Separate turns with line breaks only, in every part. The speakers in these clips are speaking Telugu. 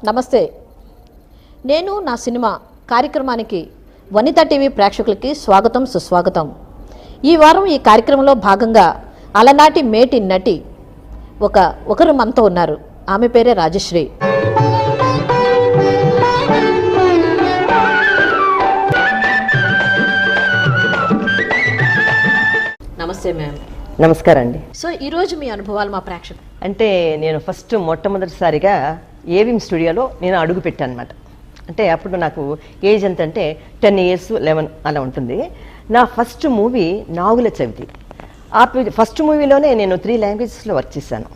నమస్తే. నేను నా సినిమా కార్యక్రమానికి వనిత టీవీ ప్రేక్షకులకి స్వాగతం, సుస్వాగతం. ఈ వారం ఈ కార్యక్రమంలో భాగంగా అలనాటి మేటి నటి ఒకరు మనతో ఉన్నారు. ఆమె పేరే రాజశ్రీ. నమస్తే మ్యామ్.
నమస్కారం అండి.
సో ఈరోజు మీ అనుభవాలు మా ప్రేక్షకులు.
అంటే నేను మొట్టమొదటిసారిగా ఏవిఎం స్టూడియోలో నేను అడుగు పెట్టాను అనమాట. అంటే అప్పుడు నాకు ఏజ్ ఎంత అంటే 10 years 11 అలా ఉంటుంది. నా ఫస్ట్ మూవీ నాగుల చవితి. ఆ ఫస్ట్ మూవీలోనే నేను 3 languagesలో వర్క్ చేశాను.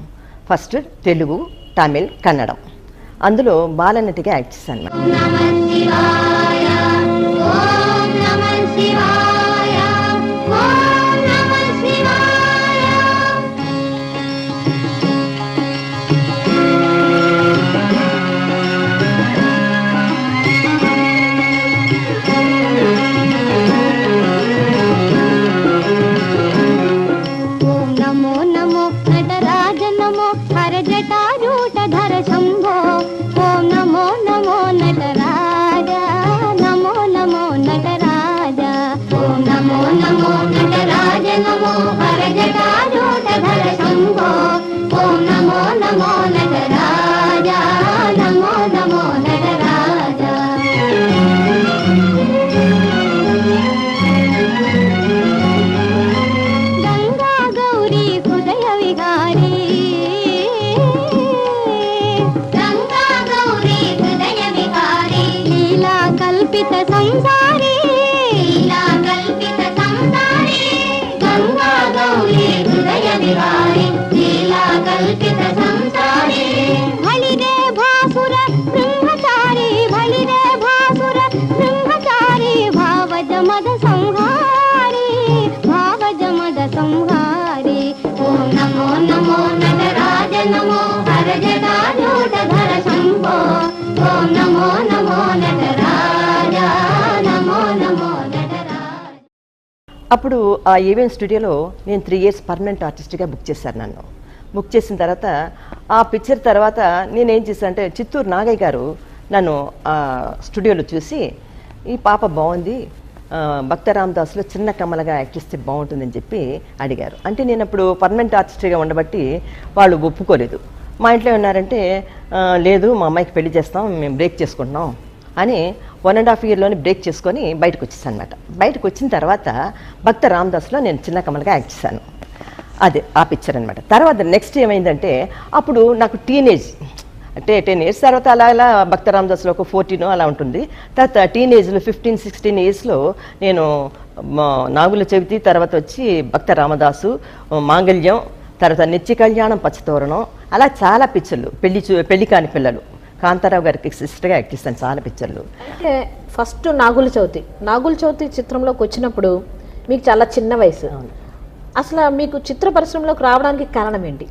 ఫస్ట్ తెలుగు, తమిళ్, కన్నడం. అందులో బాలనటిగా యాక్ట్ చేశాను అన్నమాట. అప్పుడు ఆ ఏవిఎం స్టూడియోలో నేను 3 years పర్మనెంట్ ఆర్టిస్ట్గా బుక్ చేశారు నన్ను. బుక్ చేసిన తర్వాత ఆ పిక్చర్ తర్వాత నేనేం చేశాను అంటే చిత్తూరు నాగయ్య గారు నన్ను ఆ స్టూడియోలో చూసి ఈ పాప బాగుంది, భక్త రామదాసులో చిన్న కమలగా యాక్ట్ చేస్తే బాగుంటుందని చెప్పి అడిగారు. అంటే నేను అప్పుడు పర్మనెంట్ ఆర్టిస్ట్గా ఉండబట్టి వాళ్ళు ఒప్పుకోలేదు. మా ఇంట్లో ఉన్నారంటే లేదు మా అమ్మాయికి పెళ్లి చేస్తాం, మేము బ్రేక్ చేసుకుంటున్నాం అని 1.5 yearలోనే బ్రేక్ చేసుకొని బయటకు వచ్చేసాను అనమాట. బయటకు వచ్చిన తర్వాత భక్త రామదాస్లో నేను చిన్న కమలగా యాక్ట్ చేశాను. అదే ఆ పిక్చర్ అనమాట. తర్వాత నెక్స్ట్ ఏమైందంటే అప్పుడు నాకు టీనేజ్ అంటే 10 years తర్వాత అలా భక్త రామదాస్లో ఒక 14 అలా ఉంటుంది. తర్వాత టీనేజ్లో 15-16 yearsలో నేను నాగుల చవితి, తర్వాత వచ్చి భక్త రామదాసు, మాంగళ్యం, తర్వాత నిత్య కళ్యాణం, పచ్చతోరణం, అలా చాలా పిక్చర్లు, పెళ్లి కాని పిల్లలు, కాంతారావు గారికి సిస్టర్గా యాక్ట్ చేస్తాను చాలా పిక్చర్లు.
అంటే ఫస్ట్ నాగుల చవితి చిత్రంలోకి వచ్చినప్పుడు మీకు చాలా చిన్న వయసు. అసలు మీకు చిత్ర పరిశ్రమలోకి రావడానికి కారణం ఏంటి?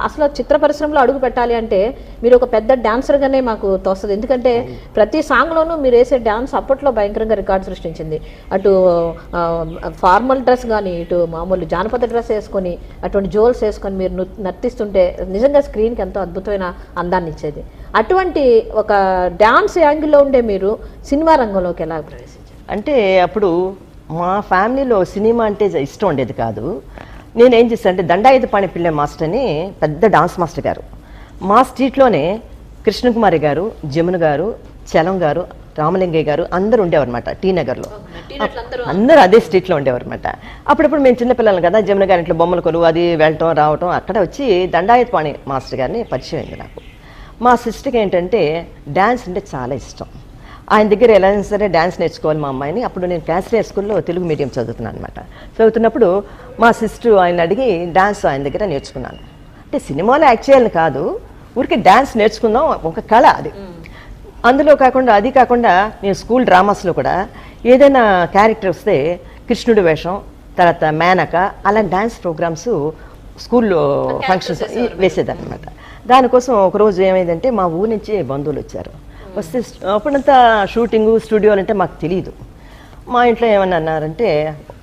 అసలు చిత్ర పరిశ్రమలో అడుగు పెట్టాలి అంటే మీరు ఒక పెద్ద డాన్సర్గానే మాకు తోస్తుంది. ఎందుకంటే ప్రతి సాంగ్లోనూ మీరు వేసే డాన్స్ అప్పట్లో భయంకరంగా రికార్డు సృష్టించింది. అటు ఫార్మల్ డ్రెస్ కానీ, ఇటు మామూలు జానపద డ్రెస్ వేసుకొని, అటువంటి జోల్స్ వేసుకొని మీరు నర్తిస్తుంటే నిజంగా స్క్రీన్కి ఎంతో అద్భుతమైన అందాన్ని ఇచ్చేది. అటువంటి ఒక డాన్స్ యాంగిల్లో ఉండే మీరు సినిమా రంగంలోకి ఎలా ప్రవేశించారు?
అంటే అప్పుడు మా ఫ్యామిలీలో సినిమా అంటే ఇష్టం ఉండేది కాదు. నేనేం చేశాను అంటే దండాయుధపాణి పిల్లె మాస్టర్ అని పెద్ద డాన్స్ మాస్టర్ గారు మా స్ట్రీట్లోనే కృష్ణకుమారి గారు, జమున గారు, చలం గారు, రామలింగయ్య గారు అందరూ ఉండేవారు అనమాట. టీ నగర్లో అందరూ అదే స్ట్రీట్లో ఉండేవారు అనమాట. అప్పుడప్పుడు మేము చిన్నపిల్లలు కదా, జమున గారి ఇంట్లో బొమ్మల కొలువు అది వెళ్ళటం రావటం, అక్కడ వచ్చి దండాయుధపాణి మాస్టర్ గారిని పరిచయం అయింది నాకు. మా సిస్టర్కి ఏంటంటే డ్యాన్స్ అంటే చాలా ఇష్టం. ఆయన దగ్గర ఎలా సరే డ్యాన్స్ నేర్చుకోవాలి మా అమ్మాయిని. అప్పుడు నేను క్యాన్సర్ స్కూల్లో తెలుగు మీడియం చదువుతున్నాను అనమాట. చదువుతున్నప్పుడు మా సిస్టర్ ఆయన అడిగి డ్యాన్స్ ఆయన దగ్గర నేర్చుకున్నాను. అంటే సినిమాలో యాక్ట్ చేయాలని కాదు, ఊరికే డ్యాన్స్ నేర్చుకుందాం, ఒక కళ అది. అందులో కాకుండా నేను స్కూల్ డ్రామాస్లో కూడా ఏదైనా క్యారెక్టర్ వస్తే కృష్ణుడి వేషం, తర్వాత మేనక, అలా డ్యాన్స్ ప్రోగ్రామ్స్ స్కూల్లో ఫంక్షన్స్ వేసేదన్నమాట. దానికోసం ఒకరోజు ఏమైందంటే మా ఊరి నుంచి బంధువులు వచ్చారు. వస్తే అప్పుడంతా షూటింగు స్టూడియోలు అంటే మాకు తెలియదు. మా ఇంట్లో ఏమన్నా అన్నారంటే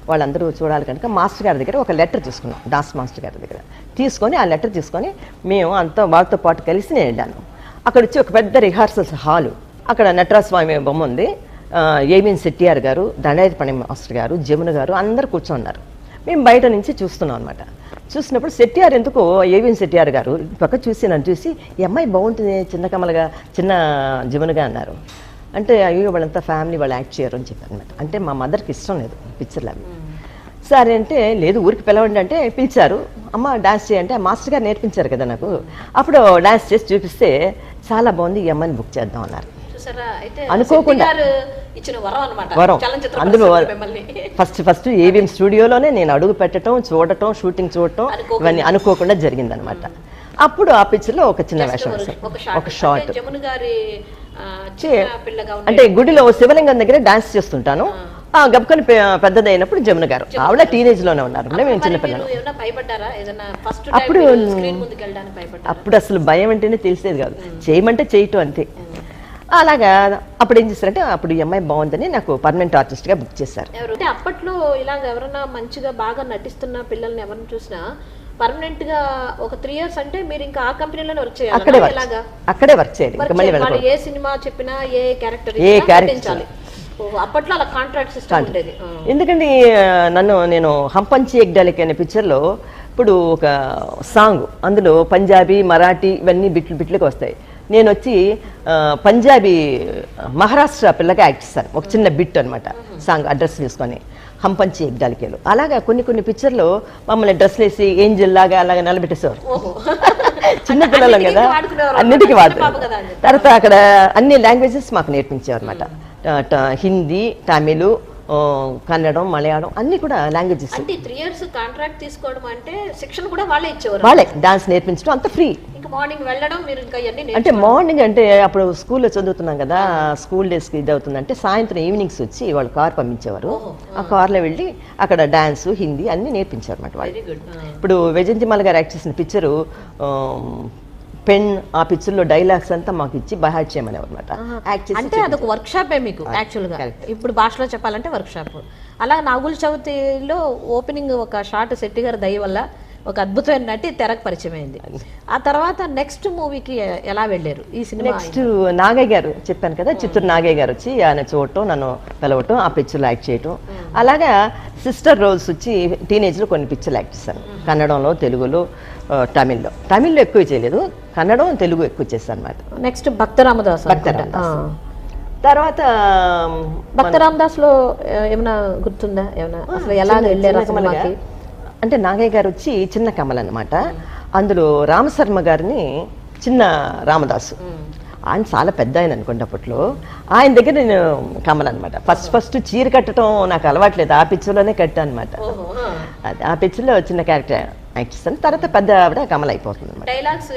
వాళ్ళందరూ చూడాలి కనుక మాస్టర్ గారి దగ్గర ఒక లెటర్ తీసుకున్నాం, డాన్స్ మాస్టర్ గారి దగ్గర తీసుకొని ఆ లెటర్ తీసుకొని మేము అంతా వాళ్ళతో పాటు కలిసి నేను వెళ్ళాను. అక్కడ వచ్చి ఒక పెద్ద రిహార్సల్స్ హాలు, అక్కడ నటరాజస్వామి బొమ్మ ఉంది. ఏబిఎన్ సెట్టిఆర్ గారు, దండాయతపాణి మాస్టర్ గారు, జమున గారు అందరు కూర్చోన్నారు. మేము బయట నుంచి చూస్తున్నాం అనమాట. చూసినప్పుడు సెట్టిఆర్ ఎందుకో ఏబిఎన్ సెట్టిఆర్ గారు పక్క చూసి నన్ను చూసి ఈ అమ్మాయి బాగుంటుంది చిన్న కమలగా చిన్న జమునగా అన్నారు. అంటే అయ్యో వాళ్ళంతా ఫ్యామిలీ వాళ్ళు యాక్ట్ చేయరు అని చెప్పారు అనమాట. అంటే మా మదర్కి ఇష్టం లేదు పిక్చర్లు అవి. సరే అంటే లేదు ఊరికి పిలవండి అంటే పిలిచారు. అమ్మ డాన్స్ చేయంటే మాస్టర్ గారు నేర్పించారు కదా నాకు. అప్పుడు డాన్స్ చేసి చూపిస్తే చాలా బాగుంది, ఈ అమ్మాయిని బుక్ చేద్దాం అన్నారు. అనుకోకుండా వరం. అందులో ఫస్ట్ ఏవిఎం స్టూడియోలోనే నేను అడుగు పెట్టడం, చూడటం, షూటింగ్ చూడటం ఇవన్నీ అనుకోకుండా జరిగిందనమాట. అప్పుడు ఆ పిక్చర్లో ఒక చిన్న వేషం, ఒక షార్ట్. అంటే గుడిలో శివలింగం దగ్గర డాన్స్ చేస్తుంటాను. గబుకొని పెద్దదైనప్పుడు జమున గారు, ఆవిడ టీనేజ్ లోనే ఉన్నారు, మేము చిన్నపిల్లలు. అప్పుడు అసలు భయం అంటేనే తెలిసేది కాదు, చేయమంటే చేయటం అంతే. అలాగా అప్పుడు ఏం చేస్తారంటే అప్పుడు ఈ అమ్మాయి బాగుందని నాకు పర్మనెంట్ ఆర్టిస్ట్ గా బుక్ చేశారు.
అప్పట్లో ఇలాగ ఎవరైనా మంచిగా బాగా నటిస్తున్న పిల్లల్ని ఎవరిని చూసినా పర్మనెంట్ గా ఒక 3 years అంటే మీరు ఇంకా ఆ కంపెనీలోనే వర్క్ చేయాలి,
అక్కడే వర్క్ చేయాలి.
ఏ సినిమా చెప్పినా ఏ క్యారెక్టర్ అప్పట్లో అలా కాంట్రాక్ట్ సిస్టమ్ ఉండేది.
ఎందుకంటే నేను హంపంచి ఎగ్డాలిక్ అనే పిక్చర్లో ఇప్పుడు ఒక సాంగ్, అందులో పంజాబీ, మరాఠీ ఇవన్నీ బిట్లుగా వస్తాయి. నేను వచ్చి పంజాబీ మహారాష్ట్ర పిల్లగా యాక్ట్ చేస్తాను, ఒక చిన్న బిట్ అనమాట, సాంగ్ అడ్రస్ తీసుకొని హంపంచి ఎగ్డాలికేలు. అలాగా కొన్ని పిక్చర్లో మమ్మల్ని డ్రెస్లు వేసి ఏంజల్ లాగా అలాగా నిలబెట్టేసేవారు. చిన్న పిల్లలం కదా, అన్నిటికీ వాడుతారు. తర్వాత అక్కడ అన్ని లాంగ్వేజెస్ మాకు నేర్పించేవారు అనమాట. హిందీ, తమిళ్, కన్నడం, మలయాళం అన్ని కూడా లాంగ్వేజెస్.
3 years కాంట్రాక్ట్ తీసుకోవడం అంటే శిక్షణ కూడా వాళ్ళే ఇచ్చేవారు,
వాళ్ళే డాన్స్ నేర్పించడం అంత ఫ్రీ.
మార్నింగ్ వెళ్ళడం మీరు ఇంకా
అంటే మార్నింగ్ అంటే అప్పుడు స్కూల్లో చదువుతున్నాం కదా, స్కూల్ డేస్కి ఇది అవుతుందంటే సాయంత్రం ఈవినింగ్స్ వచ్చి వాళ్ళు కార్ పంపించేవారు. ఆ కార్లో వెళ్ళి అక్కడ డాన్స్, హిందీ అన్ని నేర్పించారు అన్నమాట వాళ్ళు. ఇప్పుడు వైజయంతిమాల గారు యాక్ట్ చేసిన పిక్చరు పెన్, ఆ పిక్చర్లో డైలాగ్స్ అంతా మాకు ఇచ్చి బైహార్ట్ చేయమనేవారు అనమాట.
అంటే అదొక వర్క్ షాపే మీకు యాక్చువల్గా, ఇప్పుడు భాషలో చెప్పాలంటే వర్క్ షాప్. అలా నాగుల చవితిలో ఓపెనింగ్ ఒక షార్ట్ శెట్టి గారి దయ వల్ల ఒక అద్భుతమైన నటి తెరకు పరిచయం అయింది. ఆ తర్వాత నెక్స్ట్ మూవీకి ఎలా వెళ్ళారు? ఈ సినిమా
నెక్స్ట్ నాగయ్య గారు చెప్పాను కదా, చిత్తూరు నాగయ్య గారు వచ్చి ఆయన చూడటం, నన్ను పిలవటం, ఆ పిక్చర్లో యాక్ట్ చేయటం. అలాగా సిస్టర్ రోల్స్ వచ్చి టీనేజ్లో కొన్ని పిక్చర్లు యాక్ట్ చేశాను, కన్నడంలో, తెలుగులో, తమిళ్లో ఎక్కువ చేయలేదు, కన్నడం, తెలుగు ఎక్కువ చేశాను అనమాట.
నెక్స్ట్ భక్త రామదాస్.
తర్వాత
భక్త రామదాస్ లో ఏమైనా గుర్తుందా? ఏమైనా అసలు ఎలా వెళ్ళారు?
అంటే నాగయ్య గారు వచ్చి చిన్న కమల్ అనమాట. అందులో రామశర్మ గారిని చిన్న రామదాసు, ఆయన చాలా పెద్ద ఆయన అనుకోండి అప్పట్లో. ఆయన దగ్గర నేను కమల్ అనమాట. ఫస్ట్ చీర కట్టడం నాకు అలవాట్లేదు, ఆ పిక్చర్లోనే కట్టాను అనమాట. అది ఆ పిక్చర్లో చిన్న క్యారెక్టర్ యాక్ట్ చేస్తాను. తర్వాత పెద్ద ఆవిడ కమల్ అయిపోతుంది అనమాట. డైలాగ్స్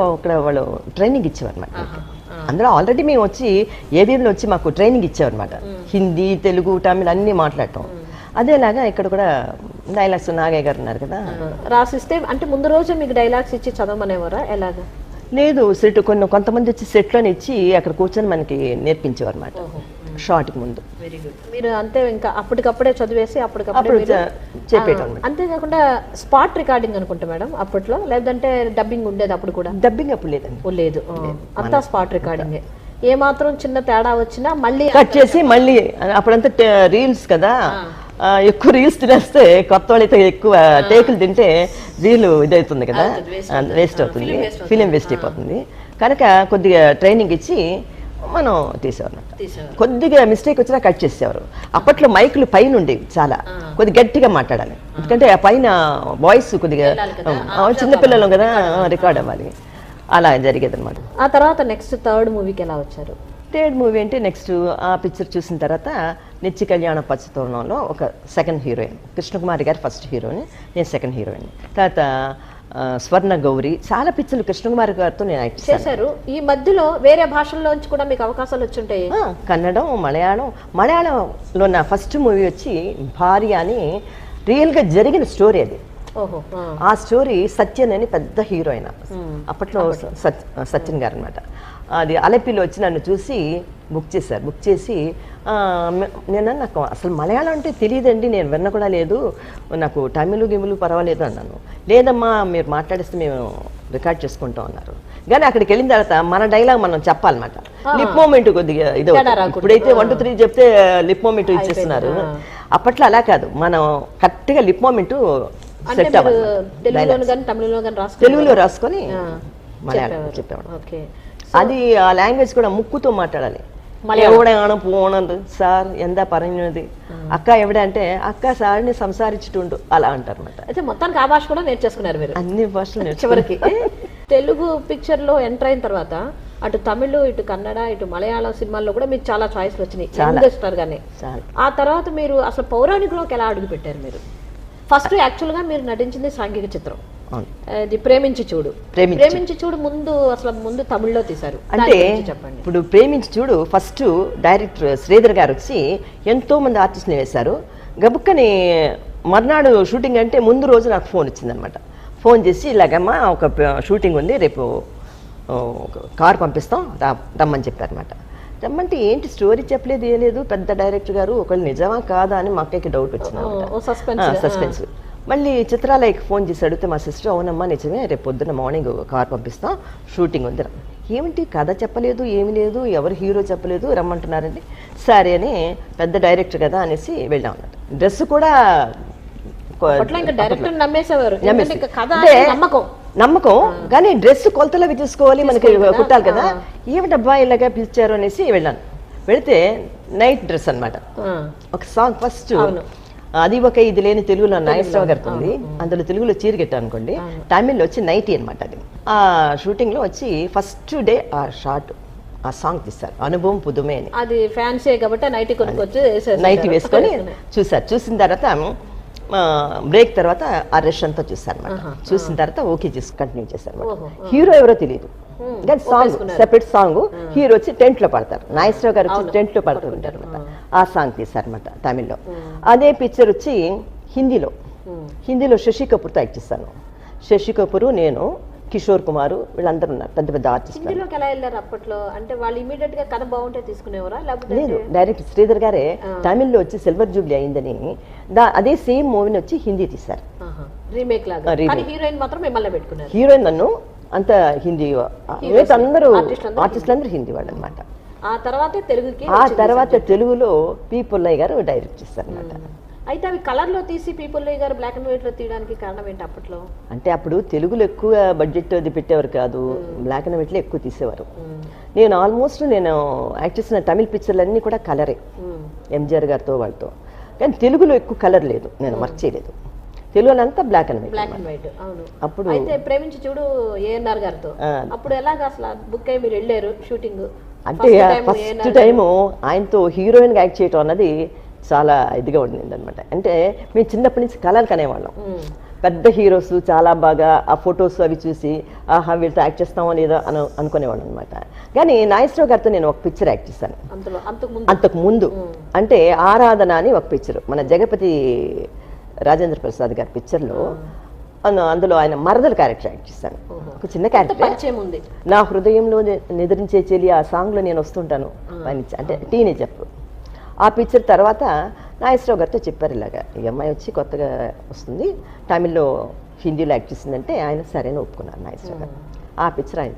అక్కడ వాళ్ళు ట్రైనింగ్ ఇచ్చేవారు అనమాట. అందులో ఆల్రెడీ మేము వచ్చి ఏబిఎంలో వచ్చి మాకు ట్రైనింగ్ ఇచ్చేవారు అనమాట. హిందీ, తెలుగు, తమిళ్ అన్నీ మాట్లాడటం. అదేలాగా ఇక్కడ కూడా డైలాగ్స్ నాగయ్య గారు ఉన్నారు కదా,
రాసిస్తే అంటే ముందు రోజు మీకు డైలాగ్స్ ఇచ్చి చదవమనేవారా ఎలాగా?
లేదు, సెట్ కొంతమంది వచ్చి సెట్లోనే ఇచ్చి అక్కడ కూర్చొని మనకి నేర్పించేవారు అనమాట షార్ట్కి ముందు.
మీరు అంతే ఇంకా అప్పటికప్పుడే చదివేసి అప్పటికప్పుడు
చెప్పేయటం.
అంతేకాకుండా స్పాట్ రికార్డింగ్ అనుకుంటా మేడం అప్పట్లో, లేదంటే డబ్బింగ్ ఉండేది అప్పుడు కూడా?
డబ్బింగ్ అప్పుడు లేదండి,
లేదు, అంతా స్పాట్ రికార్డింగే. ఏ మాత్రం చిన్న తేడా వచ్చినా మళ్ళీ
కట్ చేసి మళ్ళీ. అప్పుడంతా రీల్స్ కదా, ఎక్కువ రీల్స్ తినేస్తే కొత్త వాళ్ళైతే ఎక్కువ టేకులు తింటే రీలు ఇదవుతుంది కదా, వేస్ట్ అవుతుంది, ఫిలిం వేస్ట్ అయిపోతుంది. కనుక కొద్దిగా ట్రైనింగ్ ఇచ్చి మనం తీసేవారు. కొద్దిగా మిస్టేక్ వచ్చినా కట్ చేసేవారు. అప్పట్లో మైకులు పైన ఉండేవి, చాలా కొద్దిగా గట్టిగా మాట్లాడాలి, ఎందుకంటే ఆ పైన వాయిస్ కొద్దిగా చిన్నపిల్లలు కదా రికార్డ్ అవ్వాలి. అలా జరిగేది అనమాట.
ఆ తర్వాత నెక్స్ట్ థర్డ్ మూవీకి ఎలా వచ్చారు?
థర్డ్ మూవీ అంటే నెక్స్ట్ ఆ పిక్చర్ చూసిన తర్వాత నిత్య కళ్యాణ పచ్చతోరణంలో ఒక సెకండ్ హీరోయిన్, కృష్ణకుమారి గారు ఫస్ట్ హీరోయిన్, నేను సెకండ్ హీరోయిన్. తర్వాత స్వర్ణ గౌరి, చాలా పిక్చర్లు కృష్ణకుమారి గారితో నేను యాక్ట్ చేశారు.
ఈ మధ్యలో వేరే భాషల్లోంచి కూడా మీకు అవకాశాలు వచ్చుంటాయి?
కన్నడం, మలయాళంలో నా ఫస్ట్ మూవీ వచ్చి భార్య అని, రియల్గా జరిగిన స్టోరీ అది. ఆ స్టోరీ సత్యన్ అని పెద్ద హీరోయిన్ అప్పట్లో, సత్యన్ గారు అనమాట. అది అలపిలో వచ్చి నన్ను చూసి బుక్ చేశారు. బుక్ చేసి నేను నాకు అసలు మలయాళం అంటే తెలియదండి, నేను విన్న కూడా లేదు, నాకు తమిళ గిములు పర్వాలేదు అన్నాను. లేదమ్మా మీరు మాట్లాడిస్తే మేము రికార్డ్ చేసుకుంటాం అన్నారు. కానీ అక్కడికి వెళ్ళిన తర్వాత మన డైలాగ్ మనం చెప్పాలన్నమాట. లిప్ మూమెంట్ కొద్దిగా ఇది ఇప్పుడైతే 1 2 3 చెప్తే లిప్ మూమెంట్ ఇచ్చేస్తున్నారు. అప్పట్లో అలా కాదు, మనం కరెక్ట్గా లిప్ మూమెంట్ సెట్ అవ్వాలి. తెలుగులో రాసుకొని మలయాళం చెప్పేవాడు. అది ఆ లాంగ్వేజ్ కూడా ముక్కుతో మాట్లాడాలి. എവിടെയാണ് പോണത് సార్ ఎంత പറഞ്ഞത്, అక్క ఎవడ అంటే అక్క సార్ని సంసారించుండు అలా అంటారు అన్నమాట.
అయితే మొత్తానికి ఆ భాష కూడా నేర్చేసుకున్నారు మీరు?
అన్ని భాషలు
చివరికి. తెలుగు పిక్చర్ లో ఎంటర్ అయిన తర్వాత అటు తమిళ్, ఇటు కన్నడ, ఇటు మలయాళం సినిమాల్లో కూడా మీకు చాలా చాయిస్లు వచ్చినాయి స్టార్ గానే. ఆ తర్వాత మీరు అసలు పౌరాణికలోకి ఎలా అడుగు పెట్టారు మీరు? ఫస్ట్ యాక్చువల్ గా మీరు నటించింది సాంఘిక చిత్రం, అది ప్రేమించి చూడు. ప్రేమించి చూడు ముందు తమిళ్లో తీశారు
అంటే
చెప్పండి.
ఇప్పుడు ప్రేమించి చూడు ఫస్ట్ డైరెక్టర్ శ్రీధర్ గారు వచ్చి ఎంతో మంది ఆర్టిస్ట్ని వేశారు. గబుక్కని మర్నాడు షూటింగ్ అంటే ముందు రోజు నాకు ఫోన్ వచ్చిందనమాట. ఫోన్ చేసి ఇలాగమ్మా ఒక షూటింగ్ ఉంది, రేపు కార్ పంపిస్తాం రమ్మని చెప్పారనమాట. రమ్మంటే ఏంటి స్టోరీ చెప్పలేదు, ఏ లేదు, పెద్ద డైరెక్టర్ గారు ఒకళ్ళు నిజమా కాదా అని మా అక్కకి డౌట్ వచ్చింది, సస్పెన్స్. మళ్ళీ చిత్రాలయకి ఫోన్ చేసి అడిగితే మా సిస్టర్ అవునమ్మా నిజమే, రేపు పొద్దున్న మార్నింగ్ కార్ పంపిస్తాం, షూటింగ్ ఉంది. ఏమిటి కథ చెప్పలేదు, ఏమి లేదు, ఎవరు హీరో చెప్పలేదు, రమ్మంటున్నారండి. సరే అని పెద్ద డైరెక్టర్ కదా అనేసి వెళ్ళాం అన్నమాట. డ్రెస్ కూడా నమ్మకం, కానీ డ్రెస్ కొలతలు అవి తీసుకోవాలి, మనకి కుట్టాలి కదా. ఏమిటబ్బా ఇలాగా పిలిచారు అనేసి వెళ్ళాను. వెళితే నైట్ డ్రెస్ అనమాట. ఒక సాంగ్ ఫస్ట్ అది ఒక ఇది లేని తెలుగులో నాగేశ్వరరావు గారికి ఉంది, అందులో తెలుగులో చీర కట్టాను అనుకోండి, తమిళ్లో వచ్చి నైటీ అనమాట. అది ఆ షూటింగ్ లో వచ్చి ఫస్ట్ డే ఆ షార్ట్ ఆ సాంగ్ తీస్తారు, అనుభవం పుదుమే అని.
అది ఫ్యాన్సీ కాబట్టి
నైటీ వేసుకొని చూసారు. చూసిన తర్వాత బ్రేక్ తర్వాత ఆ రష్ అంతా చూసారు అనమాట. చూసిన తర్వాత ఓకే చేసి కంటిన్యూ చేశారు. హీరో ఎవరో తెలియదు, కానీ సాంగ్ సెపరేట్ సాంగ్. హీరో వచ్చి టెంట్ లో పడతారు, నాగేశ్వరరావు గారు వచ్చి టెంట్ లో పడుతుంటారు అనమాట. ఆ సాంగ్ తీశారనమాట తమిళ్లో. అదే పిక్చర్ వచ్చి హిందీలో శశి కపూర్తో యాక్ట్ చేశాను. శశి కపూర్, నేను, కిషోర్ కుమార్, వీళ్ళందరూ ఉన్నారు పెద్ద పెద్ద ఆర్టిస్ట్.
అప్పట్లో అంటే వాళ్ళు ఇమీడియట్ గా కథ బాగుంటే తీసుకునేవారా?
లేదు, డైరెక్ట్ శ్రీధర్ గారే తమిళ్లో వచ్చి సిల్వర్ జూబ్లీ అయిందని అదే సేమ్ మూవీని వచ్చి హిందీ తీశారు,
రీమేక్ లాగా. హీరోయిన్ మాత్రం మిమ్మల్ని పెట్టుకున్నారు.
హీరోయిన్ నన్ను, అంత హిందీ అందరూ ఆర్టిస్టులు అందరూ హిందీ వాళ్ళు అనమాట.
ఆ
తర్వాత తెలుగులో పి పుల్లయ్య గారు డైరెక్ట్ చేశారు అనమాట.
అయితే అవి కలర్ లో తీసి పుల్లయ్య గారు బ్లాక్ అండ్ వైట్ లో తీయడానికి కారణం ఏంటి అప్పట్లో?
అంటే అప్పుడు తెలుగులో ఎక్కువ బడ్జెట్ అది పెట్టేవారు కాదు, బ్లాక్ అండ్ వైట్ లో ఎక్కువ తీసేవారు. నేను ఆల్మోస్ట్ యాక్ట్ చేసిన తమిళ పిక్చర్లు అన్నీ కూడా కలరే, ఎంజిఆర్ గారితో వాళ్ళతో. కానీ తెలుగులో ఎక్కువ కలర్ లేదు, నేను వర్క్ చేయలేదు. తెలుగులో అంతా బ్లాక్ అండ్ వైట్. అప్పుడు
అయితే ప్రేమించి చూడు ఏఎన్ఆర్ గారితో అప్పుడు ఎలాగా అసలు బుక్ అయ్యి మీరు వెళ్ళారు షూటింగ్?
అంటే ఫస్ట్ టైము ఆయనతో హీరోయిన్ గా యాక్ట్ చేయటం అన్నది చాలా ఇదిగా ఉండింది అనమాట. అంటే మేము చిన్నప్పటి నుంచి కలలు కనేవాళ్ళం. పెద్ద హీరోస్ చాలా బాగా ఆ ఫొటోస్ అవి చూసి ఆహా వీళ్ళతో యాక్ట్ చేస్తామో లేదో అనుకునేవాళ్ళం అనమాట. కానీ నాగేశ్వరరావు గారితో నేను ఒక పిక్చర్ యాక్ట్ చేశాను అంతకు ముందు. అంటే ఆరాధన అని ఒక పిక్చర్, మన జగపతి రాజేంద్ర ప్రసాద్ గారి పిక్చర్లో. అందులో ఆయన మరదల క్యారెక్టర్ యాక్ట్ చేశాను, ఒక చిన్న క్యారెక్టర్. నా హృదయంలో నిద్రించే చెలి ఆ సాంగ్లో నేను వస్తుంటాను, అంటే టీనేజ్ అప్పుడు. ఆ పిక్చర్ తర్వాత నాగేశ్వరరావు గారితో చెప్పారు ఇలాగా ఈ అమ్మాయి వచ్చి కొత్తగా వస్తుంది, తమిళ్లో హిందీలో యాక్ట్ చేసిందంటే ఆయన సరైన ఒప్పుకున్నారు నాగేశ్వరరావు గారు. ఆ పిక్చర్ ఆయన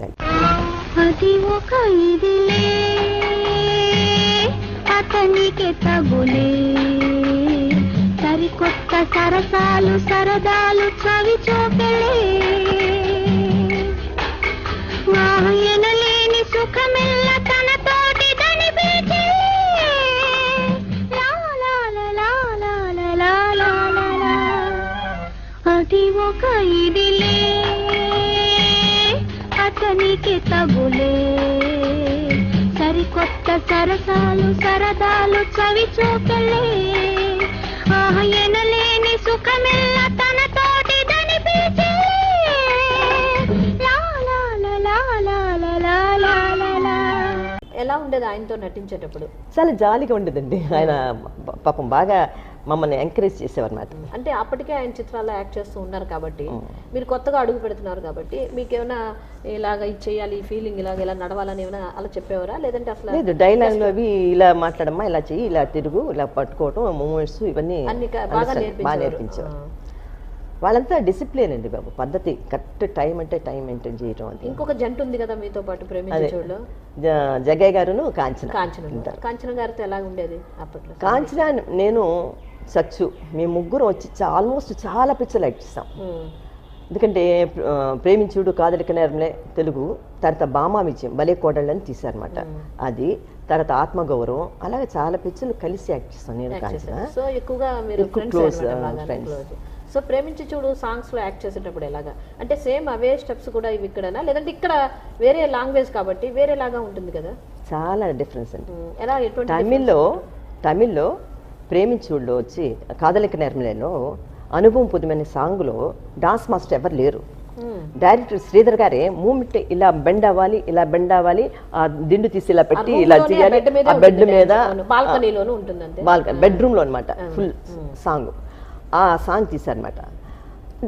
సరికొత్త సరసాలు సరదాలు చవి చూపలే ఎనలేని సుఖమెల్ల తన తోటి దనిపించే అది ఒక ఇదిలే అతనికి తగులే సరికొత్త సరసాలు సరదాలు చవి చూపలే ఎనలేని సుఖమెల్ల తన తోటి దనిపించే.
ఎలా ఉండేది ఆయనతో నటించేటప్పుడు?
చాలా జాలీగా ఉండేదండి. ఆయన పాపం బాగా మమ్మల్ని ఎంకరేజ్ చేసేవారు అన్నమాట.
అంటే అప్పటికే ఆయన చిత్రాల్లో యాక్ట్ చేస్తూ ఉన్నారు కాబట్టి మీరు కొత్తగా అడుగు పెడుతున్నారు కాబట్టి మీకు ఏమైనా ఇలాగ ఇది చేయాలి, ఈ ఫీలింగ్ ఇలాగ ఇలా నడవాలని ఏమైనా అలా చెప్పేవారా, లేదంటే అసలు
లేదు, డైలాగ్లో అవి ఇలా మాట్లాడమ్మా, ఇలా చెయ్యి, ఇలా తిరుగు, ఇలా పట్టుకోవటం, మూమెంట్స్ ఇవన్నీ
అన్ని బాగా
బాగా నేర్పించేవారు. వాళ్ళంతా డిసిప్లిన్ అండి బాబు, పద్ధతి, కరెక్ట్ టైం అంటే టైం మెయింటైన్ చేయడం. అది
ఇంకొక జంట ఉంది కదా మీతో పాటు ప్రేమించే చూడలో,
జగ్గయ్య గారును కాంచన.
కాంచన గారితో ఎలా ఉండేది అప్పట్లో?
కాంచన నేను సచ్చు మేము ముగ్గురు వచ్చి ఆల్మోస్ట్ చాలా పిక్చర్లు యాక్ట్ చేస్తాం. ఎందుకంటే ప్రేమించుడు, కాదలిక నేరంలే తెలుగు, తర్వాత బామా విజయం, భలే కోడళ్ళని తీశారనమాట. అది తర్వాత ఆత్మగౌరవం, అలాగే చాలా పిక్చర్లు కలిసి యాక్ట్ చేస్తాం నేను కాంచన.
సో ఎక్కువగా మీరు
క్లోజ్ ఫ్రెండ్స్.
సో ప్రేమించి చూడు సాంగ్స్ లో యాక్ట్ చేసేటప్పుడు ఎలాగా, అంటే సేమ్ అవే స్టెప్స్ కూడా ఇవి ఇక్కడనా, లేదంటే ఇక్కడ వేరే లాంగ్వేజ్ కాబట్టి వేరేలాగా ఉంటుంది కదా?
చాలా డిఫరెన్స్ అండి.
ఎలా, ఎటువంటి?
తమిళ్లో ప్రేమించుడులో వచ్చి కాదలిక నేర్మలేలో అనుభవం పుదుమైన సాంగ్లో డాన్స్ మాస్టర్ ఎవరు లేరు. డైరెక్టర్ శ్రీధర్ గారే మూమెంట్ ఇలా బెండ్ అవ్వాలి, ఇలా బెండ్ అవ్వాలి, ఆ దిండు తీసి ఇలా పెట్టి ఇలా చేయాలి, ఆ బెడ్ మీద
బాల్కనీలోనూ ఉంటుంది,
బెడ్రూమ్ లో అనమాట ఫుల్ సాంగ్. ఆ సాంగ్ తీశారనమాట.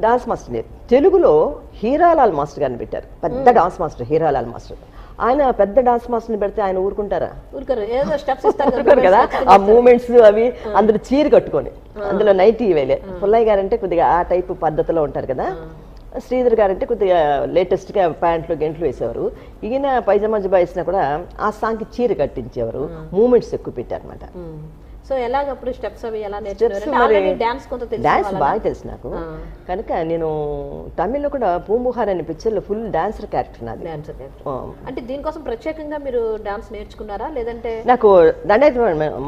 డాన్స్ మాస్టర్ లేరు. తెలుగులో హీరాలాల్ మాస్టర్ గారిని పెట్టారు, పెద్ద డాన్స్ మాస్టర్ హీరాలాల్ మాస్టర్. ఆయన పెద్ద డాన్స్ మాస్టర్ని పెడితే ఆయన ఊరుకుంటారా? ఊరుకోరు కదా. ఆ మూమెంట్స్ అవి అందరూ చీర కట్టుకొని, అందులో నైటీ వేలే. పుల్లయ్య గారు అంటే కొద్దిగా ఆ టైపు పద్ధతిలో ఉంటారు కదా. శ్రీధర్ గారు అంటే కొద్దిగా లేటెస్ట్గా ప్యాంట్లు గెంట్లు వేసేవారు. ఈయన పైజామా జుబా వేసినా కూడా ఆ సాంగ్కి చీర కట్టించేవారు. మూమెంట్స్ ఎక్కువ పెట్టారనమాట.
సో ఎలాగప్పుడు స్టెప్స్ అవి ఎలా నేర్చుకున్నారు?
డాన్స్ బాగా తెలుసు నాకు కనుక నేను తమిళ్లో కూడా పూంబుహార్ అనే పిక్చర్లో ఫుల్ డాన్సర్ క్యారెక్టర్ నాది.
అంటే దీనికోసం ప్రత్యేకంగా మీరు డాన్స్ నేర్చుకున్నారా, లేదంటే?
నాకు దండాయత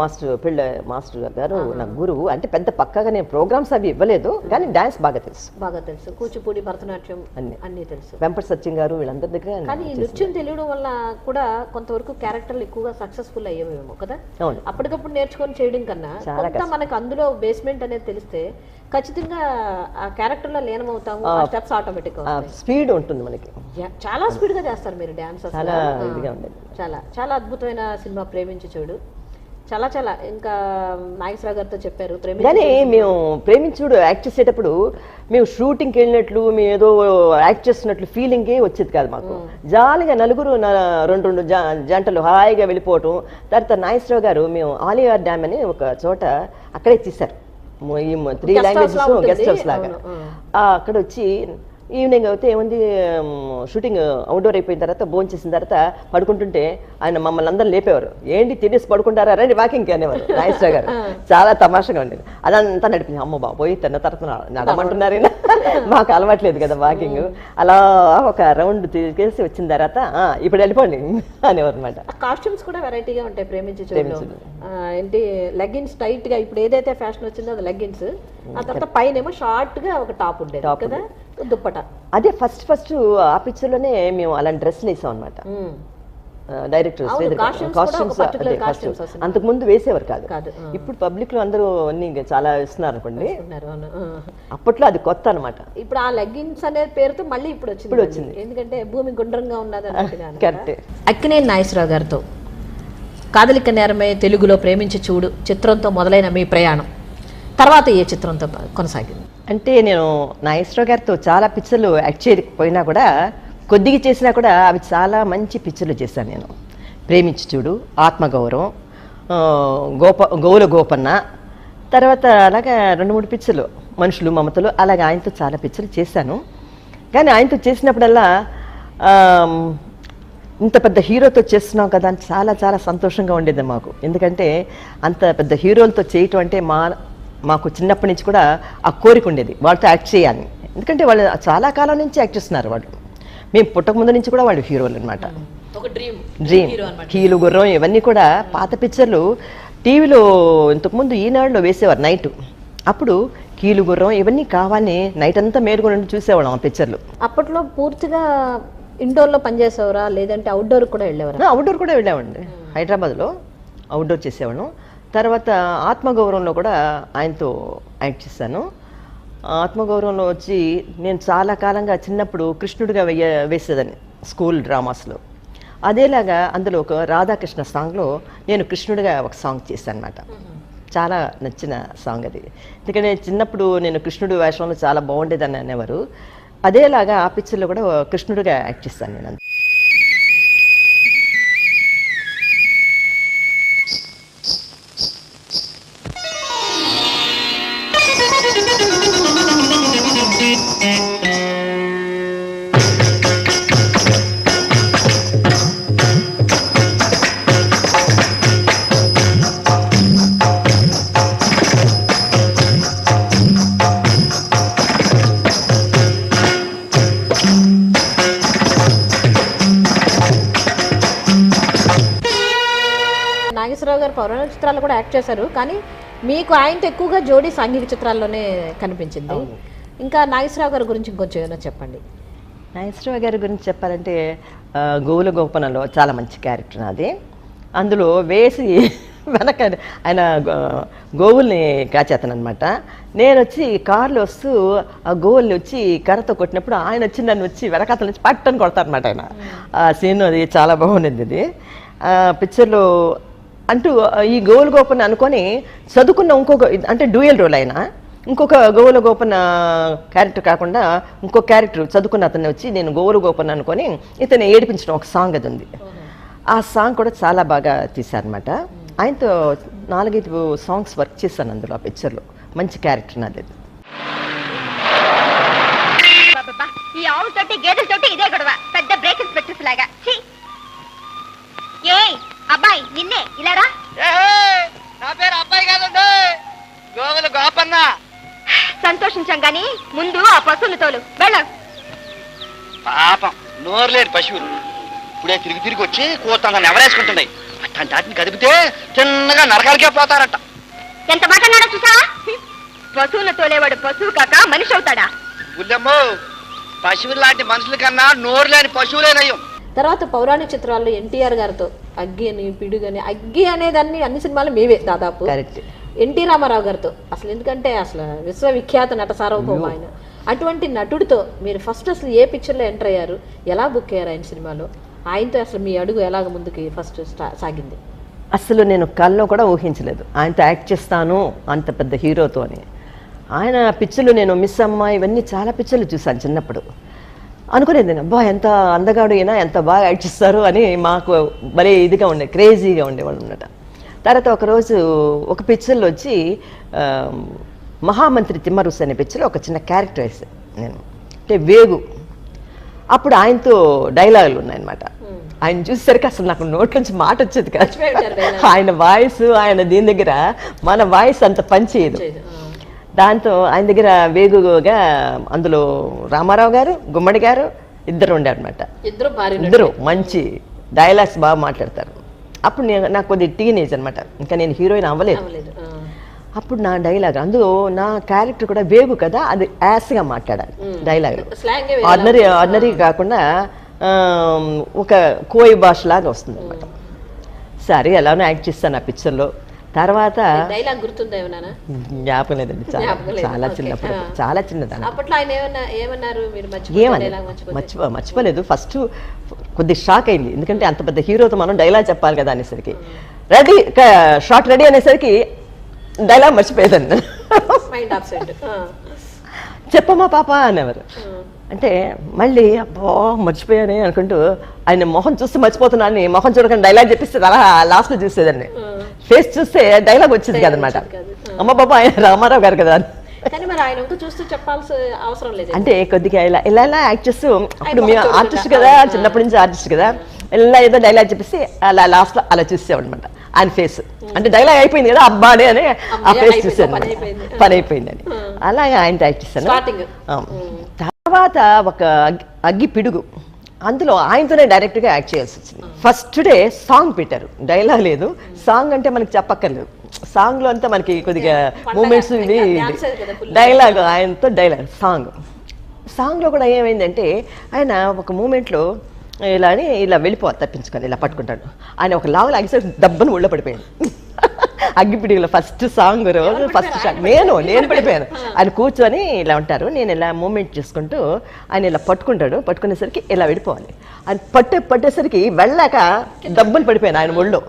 మాస్టర్ గారు నాకు గురువు. అంటే పెద్ద పక్కగా నేను ప్రోగ్రామ్స్ అవి ఇవ్వలేదు, కానీ డాన్స్ బాగా తెలుసు.
కూచిపూడి, భరతనాట్యం అన్ని తెలుసు.
వెంపటి సత్యం గారు వీళ్ళందరి దగ్గర.
కానీ నృత్యం తెలియడం వల్ల కూడా కొంతవరకు క్యారెక్టర్లు ఎక్కువగా సక్సెస్ఫుల్ అయ్యేవేమో కదా. అప్పటికప్పుడు నేర్చుకొని చేయడం కన్నా కొంత మనకు అందులో బేస్మెంట్ అనేది తెలిస్తే ఖచ్చితంగా ఆ క్యారెక్టర్ లో లీనమవుతాము. ఆ స్టెప్స్ ఆటోమేటిక్ గా
స్పీడ్ ఉంటుంది మనకి.
చాలా స్పీడ్ గా చేస్తారు మీరు డాన్స్.
చాలా
చాలా అద్భుతమైన సినిమా ప్రేమించి చూడు. చాలా ఇంకా నాగేశ్వరరావు గారితో చెప్పారు.
కానీ మేము ప్రేమించుడు యాక్ట్ చేసేటప్పుడు మేము షూటింగ్కి వెళ్ళినట్లు, మేము ఏదో యాక్ట్ చేస్తున్నట్లు ఫీలింగే వచ్చేది కాదు మాకు. జాలీగా నలుగురు రెండు జంటలు హాయిగా వెళ్ళిపోవటం. తర్వాత నాగేశ్వరరావు గారు మేము ఆలియార్ డ్యామ్ అని ఒక చోట అక్కడే తీశారు. ఈ 3 లాంగ్వేజెస్ గెస్ట్ హౌస్ లాగా. అక్కడ వచ్చి ఈవినింగ్ అయితే ఏముంది, షూటింగ్ అవుట్డోర్ అయిపోయిన తర్వాత భోజనం చేసిన తర్వాత పడుకుంటుంటే ఆయన మమ్మల్ని అందరూ లేపేవారు. ఏంటి తినేసి పడుకుంటారా రండి వాకింగ్కి అనేవారు నాగేశ్వరరావు గారు. చాలా తమాషగా ఉండేది. అదంతా నడిపింది. అమ్మ బాబోయ్ తిన్న తర్వాత నడమంటున్నారు, మాకు అలవాట్లేదు కదా వాకింగ్. అలా ఒక రౌండ్ తిరిగేసి వచ్చిన తర్వాత ఇప్పుడు వెళ్ళిపోండి అనేవారు అనమాట.
కాస్ట్యూమ్స్ కూడా వెరైటీగా ఉంటాయి ప్రేమించి చూడలో. ఏంటి లెగ్గిన్స్ టైట్ గా, ఇప్పుడు ఏదైతే ఫ్యాషన్ వచ్చిందో అది లెగ్గిన్స్, ఆ తర్వాత పైన ఏమో షార్ట్ గా ఒక టాప్ ఉండేది కదా, దుప్పట.
అదే ఫస్ట్ ఆ పిక్చర్ లోనే మేము అలాంటి డ్రెస్ వేసాం అనమాట. డైరెక్టర్ కాస్ట్యూమ్స్ అంతకు ముందు వేసేవారు కాదు. ఇప్పుడు పబ్లిక్ లో అందరూ అన్ని చాలా ఇస్తున్నారు అనుకోండి. అప్పట్లో అది కొత్త అనమాట.
ఇప్పుడు ఆ లెగ్గిన్స్ అనే పేరుతో మళ్ళీ ఇప్పుడు వచ్చింది, ఎందుకంటే భూమి గుండ్రంగా ఉన్నది అన్నట్టుగా. అక్కినేని నాగేశ్వరరావు గారితో కాదలిక నేరమే తెలుగులో ప్రేమించి చూడు చిత్రంతో మొదలైన మీ ప్రయాణం తర్వాత ఏ చిత్రంతో కొనసాగింది?
అంటే నేను నాగేశ్వరరావు గారితో చాలా పిక్చర్లు యాక్ట్ చేయకపోయినా కూడా, కొద్దిగా చేసినా కూడా అవి చాలా మంచి పిక్చర్లు చేశాను నేను. ప్రేమించి చూడు, ఆత్మగౌరవం, గౌల గోపన్న, తర్వాత అలాగా 2-3 పిక్చర్లు, మనుషులు మమతలు, అలాగే ఆయనతో చాలా పిక్చర్లు చేశాను. కానీ ఆయనతో చేసినప్పుడల్లా ఇంత పెద్ద హీరోతో చేస్తున్నాం కదా అని చాలా సంతోషంగా ఉండేది మాకు. ఎందుకంటే అంత పెద్ద హీరోలతో చేయటం అంటే మాకు చిన్నప్పటి నుంచి కూడా ఆ కోరిక ఉండేది, వాళ్ళతో యాక్ట్ చేయాలని. ఎందుకంటే వాళ్ళు చాలా కాలం నుంచి యాక్ట్ చేస్తున్నారు. వాళ్ళు మేము పుట్టక ముందు నుంచి కూడా వాళ్ళు హీరోలు అనమాట. డ్రీమ్, కీలు గుర్రం ఇవన్నీ కూడా పాత పిక్చర్లు టీవీలో ఇంతకుముందు ఈనాడులో వేసేవారు నైట్. అప్పుడు కీలు గుర్రం ఇవన్నీ కావాలని నైట్ అంతా మేలుకొని చూసేవాళ్ళం ఆ పిక్చర్లు.
అప్పట్లో పూర్తిగా ఇండోర్ లో పనిచేసేవారా, లేదంటే అవుట్డోర్ కూడా వెళ్ళేవారా?
అవుట్డోర్ కూడా వెళ్ళామండి. హైదరాబాద్లో అవుట్డోర్ చేసేవాళ్ళం. తర్వాత ఆత్మగౌరవంలో కూడా ఆయనతో యాక్ట్ చేశాను. ఆత్మగౌరవంలో వచ్చి నేను చాలా కాలంగా చిన్నప్పుడు కృష్ణుడిగా వేసేదాన్ని స్కూల్ డ్రామాస్లో. అదేలాగా అందులో ఒక రాధాకృష్ణ సాంగ్లో నేను కృష్ణుడిగా ఒక సాంగ్ చేశాను అనమాట. చాలా నచ్చిన సాంగ్ అది. ఎందుకంటే చిన్నప్పుడు నేను కృష్ణుడు వేషంలో చాలా బాగుండేదని అనేవారు. అదేలాగా ఆ పిక్చర్లో కూడా కృష్ణుడిగా యాక్ట్ చేస్తాను నేను.
నాగేశ్వరరావు గారు పౌరాణిక చిత్రాల్లో కూడా యాక్ట్ చేశారు, కానీ మీకు ఆయనతో ఎక్కువగా జోడీ సాంఘిక చిత్రాల్లోనే కనిపించింది. ఇంకా నాగేశ్వరరావు గారి గురించి ఇంకొంచెం ఏమైనా చెప్పండి.
నాగేశ్వరరావు గారి గురించి చెప్పాలంటే గోవుల గోపనలో చాలా మంచి క్యారెక్టర్ అది. అందులో వేసి వెనక ఆయన గోవుల్ని కాచేతానమాట. నేను వచ్చి కార్లో వస్తూ ఆ గోవుల్ని వచ్చి కర్రతో కొట్టినప్పుడు ఆయన వచ్చి నన్ను వచ్చి వెనకాతల నుంచి పట్టని కొడతారనమాట ఆయన. ఆ సీన్ అది చాలా బాగుండింది. ఇది పిక్చర్లో అంటూ ఈ గోవుల గోపన అనుకొని చదువుకున్న ఇంకొక అంటే డ్యూయల్ రోల్ అయినా ఇంకొక గోవుల గోపన క్యారెక్టర్ కాకుండా ఇంకో క్యారెక్టర్ చదువుకున్న అతన్ని వచ్చి నేను గోవుల గోపన అనుకొని ఇతను ఏడిపించడం ఒక సాంగ్ అది ఉంది. ఆ సాంగ్ కూడా చాలా బాగా తీశారనమాట. ఆయనతో 4-5 సాంగ్స్ వర్క్ చేశాను అందులో ఆ పిక్చర్లో. మంచి క్యారెక్టర్ నాది.
ఈ ఆవులతోటి గేదెలతోటి ఇదే గొడవ, పెద్ద బ్రేక్ ఇన్స్పెక్టర్స్ లాగా. ఏ అబ్బాయి నిన్నే ఇలారా.
నా పేరు అబ్బాయి కాదండి, గోవుల గోపన్న.
సంతోషించాం గాని ముందు ఆ పశువులు తోలు వెళ్ళ.
పాపం నోరు లేని పశువులు ఇప్పుడే తిరిగి తిరిగి వచ్చి కోతంగా నెవరేసుకుంటున్నాయి. అట్లాంటి వాటిని కదిపితే చిన్నగా నరకాలకే పోతారట.
ఎంత మాట అన్నాడో చూసావా? పశువులు తోలేవాడు పశువు కాక మనిషి అవుతాడా?
గుల్లెమ్మో, పశువులు లాంటి మనుషుల కన్నా నోరు లేని పశువులేనయ్యం.
తర్వాత పౌరాణిక చిత్రాల్లో ఎన్టీఆర్ గారితో అగ్గి అని పిడుగని, అగ్గి అనేదాన్ని అన్ని సినిమాలు మేవే దాదాపు.
కరెక్ట్.
ఎన్టీ రామారావు గారితో అసలు ఎందుకంటే అసలు విశ్వవిఖ్యాత నట సార్వభౌమ ఆయన. అటువంటి నటుడితో మీరు ఫస్ట్ అసలు ఏ పిక్చర్లో ఎంటర్ అయ్యారు, ఎలా బుక్ అయ్యారు ఆయన సినిమాలో? ఆయనతో అసలు మీ అడుగు ఎలాగ ముందుకి ఫస్ట్ సాగింది?
అసలు నేను కల్లో కూడా ఊహించలేదు ఆయనతో యాక్ట్ చేస్తాను అంత పెద్ద హీరోతో అని. ఆయన పిక్చర్లు నేను మిస్ అమ్మ ఇవన్నీ చాలా పిక్చర్లు చూశాను చిన్నప్పుడు. అనుకునేది నేను, అబ్బా ఎంత అందగాడు అయినా ఎంత బాగా యాక్ట్ చేస్తారు అని మాకు భలే ఇదిగా ఉండే, క్రేజీగా ఉండేవాళ్ళు అన్నమాట. తర్వాత ఒకరోజు ఒక పిక్చర్లో వచ్చి మహామంత్రి తిమ్మరుసు అనే పిక్చర్లో ఒక చిన్న క్యారెక్టర్ వేసాను నేను, అంటే వేగు. అప్పుడు ఆయనతో డైలాగులు ఉన్నాయన్నమాట. ఆయన చూసేసరికి అసలు నాకు నోట్ నుంచి మాట వచ్చేది కాదు. ఆయన వాయిస్ ఆయన దీని దగ్గర మన వాయిస్ అంత పనిచేయదు. దాంతో ఆయన దగ్గర వేగుగా అందులో రామారావు గారు, గుమ్మడి గారు ఇద్దరు ఉండారనమాట. ఇద్దరు మంచి డైలాగ్స్ బాగా మాట్లాడతారు. అప్పుడు నాకు కొద్దిగా టీనేజ్ అనమాట, ఇంకా నేను హీరోయిన్ అవ్వలేదు. అప్పుడు నా డైలాగ్ అందులో నా క్యారెక్టర్ కూడా వేగు కదా, అది యాస్గా మాట్లాడాలి డైలాగ్. ఆర్డినరీ కాకుండా ఒక కోయి భాష లాగా వస్తుంది అనమాట. సరే ఎలానో యాక్ట్ చేస్తాను ఆ పిక్చర్లో. తర్వాత జ్ఞాపకం లేదండి, చాలా చిన్నప్పుడు, చాలా చిన్నదాన్ని. మర్చిపోలేదు. ఫస్ట్ కొద్ది షాక్ అయింది, ఎందుకంటే అంత పెద్ద హీరోతో మనం డైలాగ్ చెప్పాలి కదా అనేసరికి, రెడీ షార్ట్ రెడీ అనేసరికి డైలాగ్ మర్చిపోయేదాన్ని. చెప్పమ్మా పాప అనేవారు. అంటే మళ్ళీ అబ్బో మర్చిపోయానే అనుకుంటూ ఆయన మొహం చూస్తే మర్చిపోతున్నాను, మొహం చూడకుండా డైలాగ్ చెప్పిస్తే అలా లాస్ట్లో చూసేదాన్ని. ఫేస్ చూస్తే డైలాగ్ వచ్చేది కదనమాట. అమ్మ బాబా ఆయన రామారావు గారు కదా అంటే కొద్దిగా ఇలా ఇలా ఇలా యాక్ట్ చేస్తూ, అప్పుడు మేము ఆర్టిస్ట్ కదా, చిన్నప్పటి నుంచి ఆర్టిస్ట్ కదా, ఇలా ఏదో డైలాగ్ చెప్పేసి అలా లాస్ట్లో అలా చూసేవాడు అనమాట ఆయన ఫేస్. అంటే డైలాగ్ అయిపోయింది కదా అబ్బాడే అని ఆ ఫేస్ చూసాను, పని అయిపోయిందని. అలాగే ఆయన యాక్ట్ చేశాను. తర్వాత ఒక అగ్గి పిడుగు, అందులో ఆయనతోనే డైరెక్ట్గా యాక్ట్ చేయాల్సి వచ్చింది. ఫస్ట్ డే సాంగ్ పెట్టారు, డైలాగ్ లేదు. సాంగ్ అంటే మనకి చెప్పక్కర్లేదు, సాంగ్లో అంతా మనకి కొద్దిగా మూమెంట్స్ ఇవి, డైలాగ్ ఆయనతో డైలాగ్ సాంగ్లో కూడా ఏమైందంటే ఆయన ఒక మూమెంట్లో ఇలా అని ఇలా వెళ్ళిపోవాలి తప్పించుకొని ఇలా పట్టుకుంటాడు, ఆయన ఒక లాగు లాగేసరికి దబ్బని ఒళ్ళో పడిపోయింది. అగ్గిపిడిలో ఫస్ట్ సాంగ్ రోజు ఫస్ట్ సాంగ్ నేను పడిపోయాను. ఆయన కూర్చొని ఇలా ఉంటారు, నేను ఇలా మూమెంట్ చేసుకుంటూ ఆయన ఇలా పట్టుకునేసరికి ఇలా విడిపోవాలి. ఆయన పట్టేసరికి వెళ్ళాక డబ్బులు పడిపోయాను ఆయన ఒళ్ళో.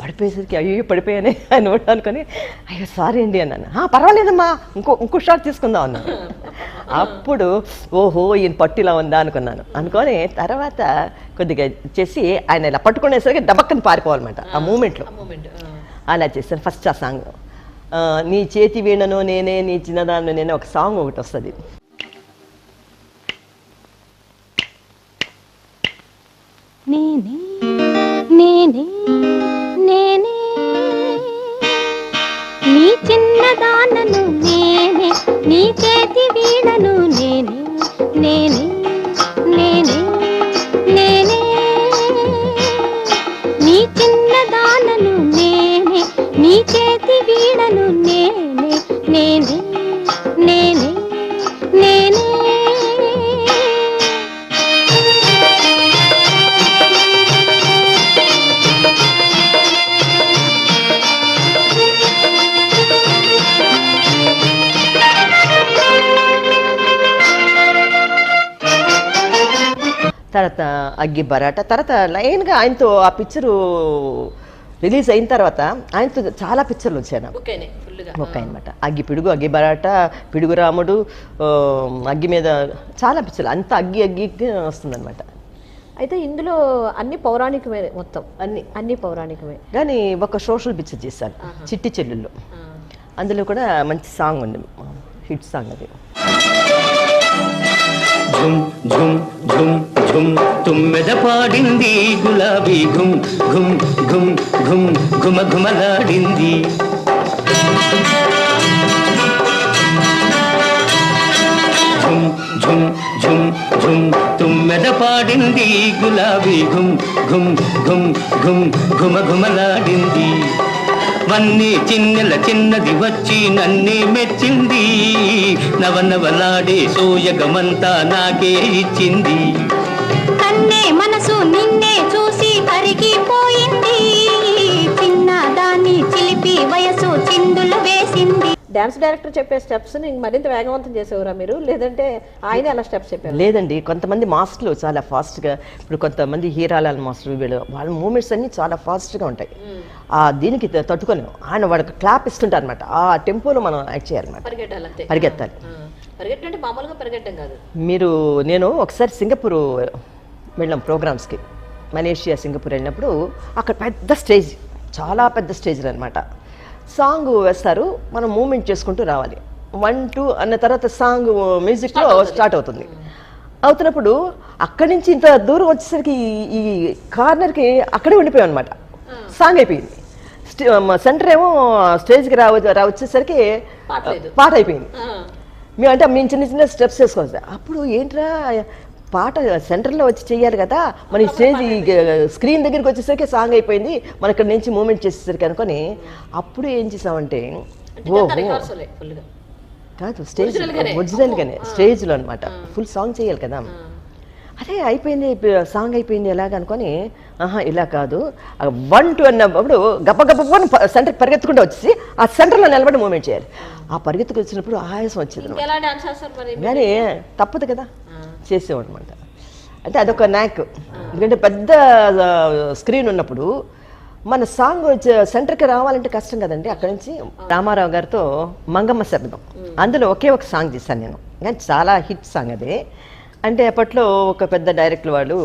పడిపోయేసరికి అయ్యో పడిపోయానే ఆయన ఒళ్ళు అనుకొని అయ్యో సారీ అండి అన్నాను. పర్వాలేదమ్మా ఇంకో షాట్ తీసుకుందాం అన్నాను. అప్పుడు ఓహో ఈయన పట్టు ఇలా ఉందా అనుకొని తర్వాత కొద్దిగా చేసి ఆయన ఇలా పట్టుకునేసరికి దబక్కని పారిపోవాలన్నమాట ఆ మూమెంట్లో. అలా చేశాను ఫస్ట్ ఆ సాంగ్. నీ చేతి వీణను నేనే నీ చిన్నదాన్ని నేనే ఒక సాంగ్ ఒకటి వస్తుంది.
నేనే నేనే నేనే నీ చిన్నదానను నేనే నీ చేతి వీణను నేనే నేనే నేనే నేనే నీ చిన్నదానను నేనే నీ చేతి వీణను నేనే నేనే నేనే నేనే
తర్వాత అగ్గి బరాట, తర్వాత లైన్గా ఆయనతో ఆ పిక్చరు రిలీజ్ అయిన తర్వాత ఆయనతో చాలా పిక్చర్లు వచ్చాయి నాకు ఒక్క అనమాట. అగ్గి పిడుగు, అగ్గి బరాట, పిడుగు రాముడు, అగ్గి మీద చాలా పిక్చర్లు, అంత అగ్గి వస్తుందన్నమాట.
అయితే ఇందులో అన్ని పౌరాణికమే, మొత్తం అన్ని పౌరాణికమే.
కానీ ఒక సోషల్ పిక్చర్ చేశాను చిట్టి చెల్లెళ్ళు. అందులో కూడా మంచి సాంగ్ ఉంది, హిట్ సాంగ్ అది.
ఝుమ్ ఝుమ్ ఝుమ్ ఝుమ్ తుమ్మెద పాడింది గులాబీ ఘుమ్ ఘుమ్ ఘుమ్ ఘుమ్ ఘుమ ఘుమలాడింది. ఝుమ్ ఝుమ్ ఝుమ్ ఝుమ్ తుమ్మెద పాడింది గులాబీ ఘుమ్ ఘుమ్ ఘుమ్ ఘుమ్ ఘుమ ఘుమలాడింది. వన్నీ చిన్నెల చిన్నది వచ్చి నన్నే మెచ్చింది, నవనవలాడే సోయగమంతా నాకే ఇచ్చింది.
కన్నే మనసు నిన్నే చూసి కరిగిపోయింది, చిన్నదాన్ని చిలిపి వయసు చిందులు వేసింది.
డాన్స్ డైరెక్టర్ చెప్పే స్టెప్స్ ని మరింత వేగవంతం చేసేవారా మీరు, లేదంటే ఆయనే అలా స్టెప్స్ చెప్పారు?
లేదండి, కొంతమంది మాస్టర్లు చాలా ఫాస్ట్గా, ఇప్పుడు కొంతమంది హీరాలాల్ మాస్టర్ వీళ్ళు వాళ్ళ మూమెంట్స్ అన్నీ చాలా ఫాస్ట్గా ఉంటాయి. దీనికి తట్టుకొని ఆయన వాడికి క్లాప్ ఇస్తుంటారు అనమాట. ఆ టెంపోలో మనం యాక్ట్ చేయాలన్నమాట, పరిగెత్తాలి.
పరిగెట్టంటే మామూలుగా పరిగెట్టడం కాదు.
నేను ఒకసారి సింగపూర్ వెళ్ళాం ప్రోగ్రామ్స్కి, మలేషియా సింగపూర్ వెళ్ళినప్పుడు అక్కడ పెద్ద స్టేజ్, చాలా పెద్ద స్టేజ్లు అనమాట. సాంగ్ వేస్తారు, మనం మూమెంట్ చేసుకుంటూ రావాలి. 1 2 అన్న తర్వాత సాంగ్ మ్యూజిక్లో స్టార్ట్ అవుతున్నప్పుడు అక్కడి నుంచి ఇంత దూరం వచ్చేసరికి ఈ కార్నర్కి అక్కడే ఉండిపోయాం అనమాట. సాంగ్ అయిపోయింది, సెంటర్ ఏమో స్టేజ్కి వచ్చేసరికి పాట అయిపోయింది. మేము చిన్న చిన్న స్టెప్స్ వేసుకోవాలి. అప్పుడు ఏంట్రా పాట సెంటర్లో వచ్చి చెయ్యాలి కదా, మన స్టేజ్ స్క్రీన్ దగ్గరికి వచ్చేసరికి సాంగ్ అయిపోయింది, మన ఇక్కడ నుంచి మూమెంట్ చేసేసరికి అనుకొని అప్పుడు ఏం చేసామంటే కాదు స్టేజ్ ఒరిజినల్గానే స్టేజ్లో అనమాట ఫుల్ సాంగ్ చేయాలి కదా. అదే అయిపోయింది, సాంగ్ అయిపోయింది ఎలాగ అనుకొని ఇలా కాదు 1 2 అన్నప్పుడు గప్పని సెంటర్ పరిగెత్తుకుంటూ వచ్చేసి ఆ సెంటర్లో నిలబడి మూమెంట్ చేయాలి. ఆ పరిగెత్తుకు వచ్చినప్పుడు ఆయాసం వచ్చేది కానీ తప్పదు కదా, చేసేవాడు అనమాట. అంటే అదొక న్యాక్, ఎందుకంటే పెద్ద స్క్రీన్ ఉన్నప్పుడు మన సాంగ్ సెంటర్కి రావాలంటే కష్టం కదండి. అక్కడి నుంచి రామారావు గారితో మంగమ్మ శబ్దం, అందులో ఒకే ఒక సాంగ్ చేశాను నేను, కానీ చాలా హిట్ సాంగ్ అది. అంటే అప్పట్లో ఒక పెద్ద డైరెక్టర్ వాళ్ళు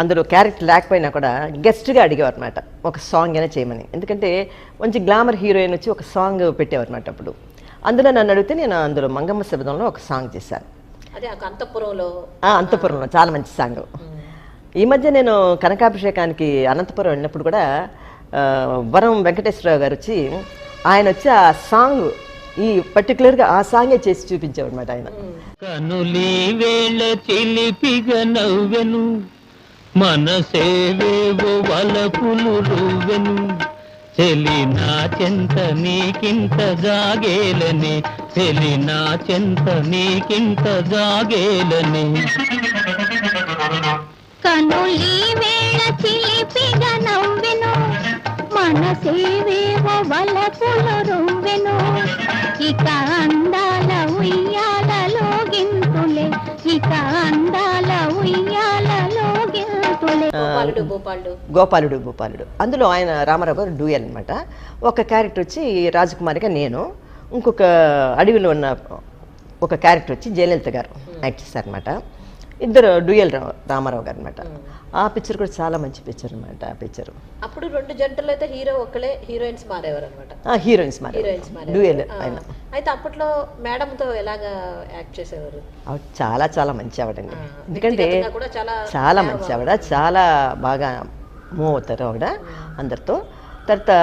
అందులో క్యారెక్టర్ లేకపోయినా కూడా గెస్ట్గా అడిగేవారు అనమాట ఒక సాంగ్ అయినా చేయమని. ఎందుకంటే మంచి గ్లామర్ హీరోయిన్ వచ్చి ఒక సాంగ్ పెట్టేవారు అనమాట. అప్పుడు అందులో నన్ను అడిగితే నేను అందులో మంగమ్మ శబ్దంలో ఒక సాంగ్ చేశాను. అంతఃపురంలో చాలా మంచి సాంగ్. ఈ మధ్య నేను కనకాభిషేకానికి అనంతపురం వెళ్ళినప్పుడు కూడా వరం వెంకటేశ్వరరావు గారు వచ్చి ఆ సాంగ్ ఈ పర్టికులర్గా ఆ సాంగే చేసి చూపించేవాడు అనమాట ఆయన.
కనులీ వేళ చిలిపిగా నవ్వెను, మనసేవేవో వలపులు రువ్వెను, చెలి నా చెంత నీకింత జాగేలని, చెలి నా చెంత నీకింత జాగేలని.
కనులీ వేళ చిలిపిగా నవ్వెను, మనసేవేవో వలపులు రువ్వెను ఇక అందాల ఉయ్యాలలో గింతులే ఇక అందాల ఉయ్యాలలో గింతులే
గోపాలుడు
భూపాలుడు అందులో ఆయన రామారావు గారు డ్యూయల్ అనమాట. ఒక క్యారెక్టర్ వచ్చి రాజకుమారిగా నేను, ఇంకొక అడవిలో ఉన్న ఒక క్యారెక్టర్ వచ్చి జయలలిత గారు యాక్ట్ చేశారనమాట. ఇద్దరు డ్యూయల్ రామారావు గారు అనమాట. ఆ పిక్చర్ కూడా చాలా మంచి పిక్చర్ అనమాట. ఆ పిక్చర్
అప్పుడు 2 జంటలు అయితే హీరో ఒక్కలే, హీరోయిన్స్ మారేవారు అనమాట.
హీరోయిన్స్ డ్యూయల్ ఆయన.
అయితే అప్పట్లో మేడంతో ఎలాగా యాక్ట్ చేసేవారు?
ఆవిడ చాలా చాలా మంచి ఆవిడండి. ఎందుకంటే చాలా మంచి ఆవిడ, చాలా బాగా మూవ్ అవుతారు ఆవిడ అందరితో. తర్వాత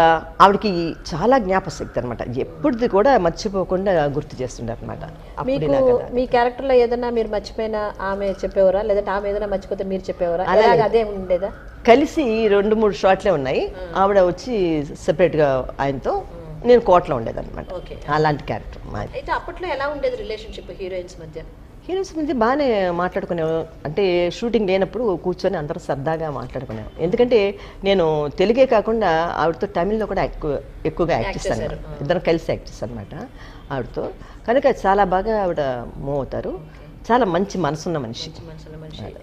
ఆవిడకి చాలా జ్ఞాపశక్తి అనమాట. ఎప్పుడుది కూడా మర్చిపోకుండా గుర్తు చేస్తుండారు అనమాట.
మీ క్యారెక్టర్లో ఏదైనా మీరు మర్చిపోయినా ఆమె చెప్పేవారా, లేదంటే ఆమె ఏదైనా మర్చిపోతే మీరు చెప్పేవారా? అదే ఉండేదా?
కలిసి 2-3 షాట్లే ఉన్నాయి. ఆవిడ వచ్చి సెపరేట్గా ఆయనతో, నేను కోటలో ఉండేదన్నమాట. అలాంటి క్యారెక్టర్ మాది.
అయితే అప్పట్లో ఎలా ఉండేది రిలేషన్షిప్ హీరోయిన్స్ మధ్య?
హీరోయిన్స్ మధ్య బాగానే మాట్లాడుకునేవారు. అంటే షూటింగ్ లేనప్పుడు కూర్చొని అందరూ సరదాగా మాట్లాడుకునేవారు. ఎందుకంటే నేను తెలుగే కాకుండా ఆవిడతో తమిళ్లో కూడా ఎక్కువగా యాక్ట్ చేస్తాను. ఇద్దరం కలిసి యాక్ట్ చేస్తాను అనమాట ఆవిడతో. కనుక చాలా బాగా ఆవిడ మూవ్ అవుతారు. చాలా మంచి మనసున్న మనిషి.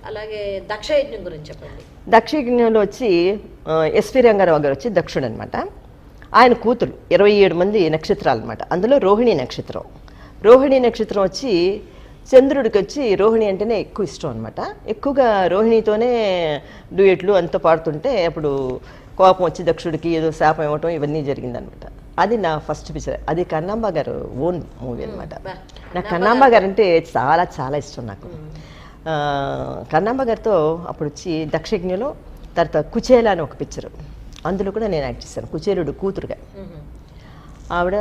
అలాగే దక్షయజ్ఞం గురించి చెప్పండి.
దక్షయజ్ఞంలో వచ్చి ఎస్వి రంగారావు గారు వచ్చి దక్షుడు అనమాట. ఆయన కూతురు 27 మంది నక్షత్రాలు అనమాట. అందులో రోహిణి నక్షత్రం. రోహిణి నక్షత్రం వచ్చి చంద్రుడికి వచ్చి రోహిణి అంటేనే ఎక్కువ ఇష్టం అనమాట. ఎక్కువగా రోహిణితోనే డ్యూయెట్లు అంతా పాడుతుంటే అప్పుడు కోపం వచ్చి దక్షుడికి ఏదో శాపం ఇవ్వటం ఇవన్నీ జరిగిందనమాట. అది నా ఫస్ట్ పిక్చర్. అది కన్నాంబ గారు ఓన్ మూవీ అనమాట. నాకు కన్నాంబ గారు అంటే చాలా చాలా ఇష్టం నాకు. కన్నాంబ గారితో అప్పుడు వచ్చి దక్షయజ్ఞలో, తర్వాత కుచేల అని ఒక పిక్చర్, అందులో కూడా నేను యాక్ట్ చేశాను కుచేలుడు కూతురుగా. ఆవిడ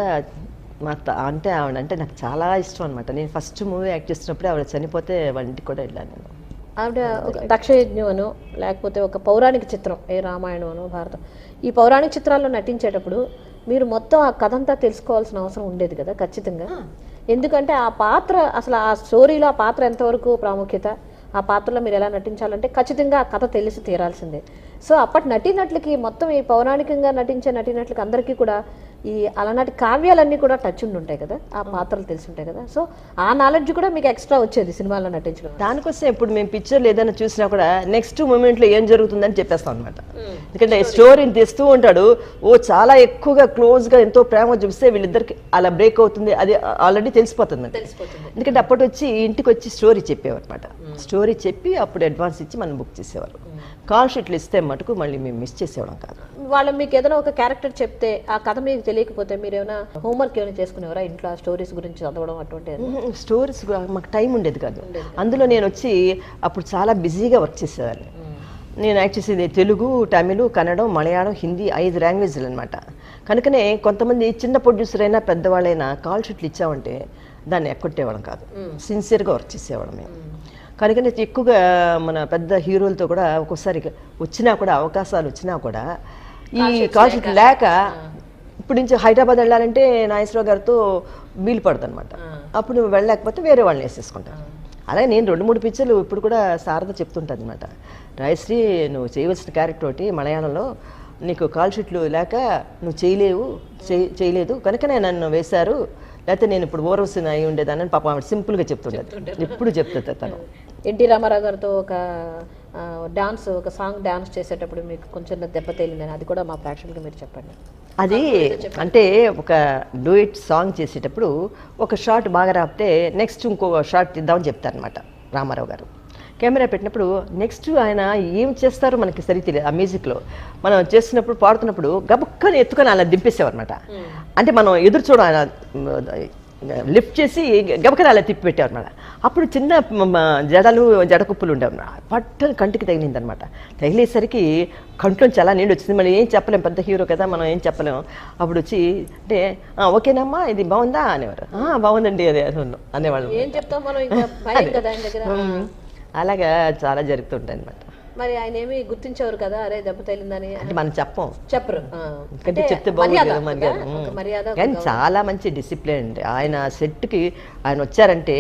అంటే ఆవిడ అంటే నాకు చాలా ఇష్టం అనమాట. నేను ఫస్ట్ మూవీ యాక్ట్ చేసినప్పుడే ఆవిడ చనిపోతే వాళ్ళ ఇంటికి కూడా వెళ్ళాను నేను.
ఆవిడ ఒక దక్షయజ్ఞం అనో లేకపోతే ఒక పౌరాణిక చిత్రం, ఏ రామాయణం అనో భారతం, ఈ పౌరాణిక చిత్రాల్లో నటించేటప్పుడు మీరు మొత్తం ఆ కథ అంతా తెలుసుకోవాల్సిన అవసరం ఉండేది కదా ఖచ్చితంగా. ఎందుకంటే ఆ పాత్ర అసలు ఆ స్టోరీలో ఆ పాత్ర ఎంతవరకు ప్రాముఖ్యత, ఆ పాత్రలో మీరు ఎలా నటించాలంటే ఖచ్చితంగా ఆ కథ తెలిసి తీరాల్సిందే. సో అప్పటి నటీనటులకి మొత్తం ఈ పౌరాణికంగా నటించే నటీనటులకి అందరికీ కూడా ఈ అలనాటి కావ్యాలన్నీ కూడా టచ్ ఉండి ఉంటాయి కదా, ఆ పాత్రలు తెలిసి ఉంటాయి కదా. సో ఆ నాలెడ్జ్ కూడా మీకు ఎక్స్ట్రా వచ్చేది సినిమాలో నటించడం.
దానికోసం ఇప్పుడు మేము పిక్చర్లు ఏదైనా చూసినా కూడా నెక్స్ట్ మూమెంట్లో ఏం జరుగుతుందని చెప్పేస్తాం అనమాట. ఎందుకంటే స్టోరీని తెస్తూ ఉంటాడు. చాలా ఎక్కువగా క్లోజ్గా ఎంతో ప్రేమ చూపిస్తే వీళ్ళిద్దరికి అలా బ్రేక్ అవుతుంది, అది ఆల్రెడీ తెలిసిపోతుంది. ఎందుకంటే అప్పటి వచ్చి ఇంటికి వచ్చి స్టోరీ చెప్పేవారు అనమాట. స్టోరీ చెప్పి అప్పుడు అడ్వాన్స్ ఇచ్చి మనం బుక్ చేసేవారు. కాల్ షీట్లు ఇస్తే మటుకు మళ్ళీ మేము మిస్ చేసేవాళ్ళం కాదు.
వాళ్ళు మీకు ఏదైనా ఒక క్యారెక్టర్ చెప్తే ఆ కథ మీకు తెలియకపోతే మీరు ఏమైనా హోంవర్క్ ఏమైనా చేసుకునేవారా ఇంట్లో స్టోరీస్ గురించి చదవడం అటువంటి?
స్టోరీస్ మాకు టైం ఉండేది కాదు. అందులో నేను వచ్చి అప్పుడు చాలా బిజీగా వర్క్ చేసేదాన్ని. నేను యాక్ట్ చేసేది తెలుగు, తమిళ్, కన్నడం, మలయాళం, హిందీ 5 లాంగ్వేజ్లు అనమాట. కనుకనే కొంతమంది చిన్న ప్రొడ్యూసర్ అయినా పెద్దవాళ్ళైనా కాల్ షీట్లు ఇచ్చామంటే దాన్ని ఎక్కొట్టేవాళ్ళం కాదు. సిన్సియర్గా వర్క్ చేసేవాళ్ళం మేము. కనుకనే ఎక్కువగా మన పెద్ద హీరోలతో కూడా ఒక్కోసారి వచ్చినా కూడా అవకాశాలు వచ్చినా కూడా ఈ కాల్ షీట్ లేక ఇప్పుడు నుంచి హైదరాబాద్ వెళ్ళాలంటే నాగేశ్వరరావు గారితో వీలు పడుతుంది అనమాట. అప్పుడు నువ్వు వెళ్ళలేకపోతే వేరే వాళ్ళని వేసేసుకుంటాను. అలాగే నేను 2-3 పిక్చర్లు ఇప్పుడు కూడా శారద చెప్తుంటాను అనమాట. రాయశ్రీ నువ్వు చేయవలసిన క్యారెక్టర్ ఒకటి మలయాళంలో నీకు కాల్ షీట్లు లేక నువ్వు చేయలేదు కనుకనే నన్ను వేశారు, లేకపోతే నేను ఇప్పుడు ఓరవసిన అయి ఉండేదాన్ని పాపం ఆవిడ సింపుల్గా చెప్తుండేది. ఎప్పుడు చెప్తుంది తను.
ఎన్టీ రామారావు గారితో ఒక డాన్స్, ఒక సాంగ్ డాన్స్ చేసేటప్పుడు మీకు కొంచెం దెబ్బ తేలిందని అది కూడా మా ప్రేక్షకులకు మీరు చెప్పండి.
అది అంటే ఒక డూయిట్ సాంగ్ చేసేటప్పుడు ఒక షాట్ బాగా రాపితే నెక్స్ట్ ఇంకో షాట్ తీద్దామని చెప్తారనమాట రామారావు గారు. కెమెరా పెట్టినప్పుడు నెక్స్ట్ ఆయన ఏం చేస్తారో మనకి సరి తెలియదు. ఆ మ్యూజిక్లో మనం చేస్తున్నప్పుడు పాడుతున్నప్పుడు గబుక్కని ఎత్తుకొని అలా దింపేసేవారనమాట. అంటే మనం ఎదురు చూడ ఆయన లిఫ్ట్ చేసి గబకన అలా తిప్పి పెట్టేవారనమాట. అప్పుడు చిన్న జడకుప్పులు ఉండేవన్నమాట. పట్టని కంటికి తగిలిందనమాట. తగిలేసరికి కంట్లోంచి అలా నీళ్ళు వచ్చింది. మళ్ళీ ఏం చెప్పలేం, పెద్ద హీరో కదా మనం ఏం చెప్పలేము. అప్పుడు వచ్చి అంటే ఓకేనమ్మా ఇది బాగుందా అనేవారు. బాగుందండి అదే అనేవాళ్ళు. అలాగా చాలా జరుగుతుంటాయి అనమాట.
మరి ఆయన ఏమి గుర్తించేవారు కదా, అరే దెబ్బ తగిలిందని?
అంటే మనం చెప్పరు,
ఎందుకంటే
చెప్తే బాగుంది. కానీ చాలా మంచి డిసిప్లిన్ అండి ఆయన. సెట్కి ఆయన వచ్చారంటే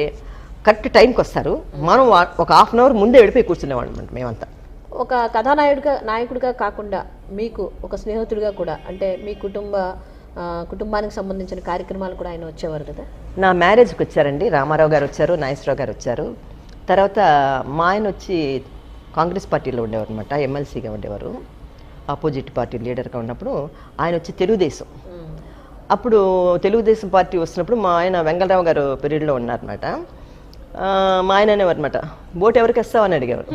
కరెక్ట్ టైంకి వస్తారు. మనం ఒక 1/2 అవర్ ముందే వెళ్ళిపోయి కూర్చునేవాళ్ళం మేమంతా.
ఒక నాయకుడిగా కాకుండా మీకు ఒక స్నేహితుడిగా కూడా, అంటే మీ కుటుంబానికి సంబంధించిన కార్యక్రమాలు కూడా ఆయన వచ్చేవారు కదా?
నా మ్యారేజ్కి వచ్చారండి, రామారావు గారు వచ్చారు, నాగేశ్వరరావు గారు వచ్చారు. తర్వాత మా ఆయన వచ్చి కాంగ్రెస్ పార్టీలో ఉండేవారు అనమాట, ఎమ్మెల్సీగా ఉండేవారు, ఆపోజిట్ పార్టీ లీడర్గా ఉన్నప్పుడు. ఆయన వచ్చి తెలుగుదేశం, అప్పుడు తెలుగుదేశం పార్టీ వస్తున్నప్పుడు మా ఆయన వెంగళరావు గారు పీరియడ్లో ఉన్నారన్నమాట. మా ఆయన అనేవారు అనమాట, ఓటు ఎవరికి వేస్తావని అడిగేవారు.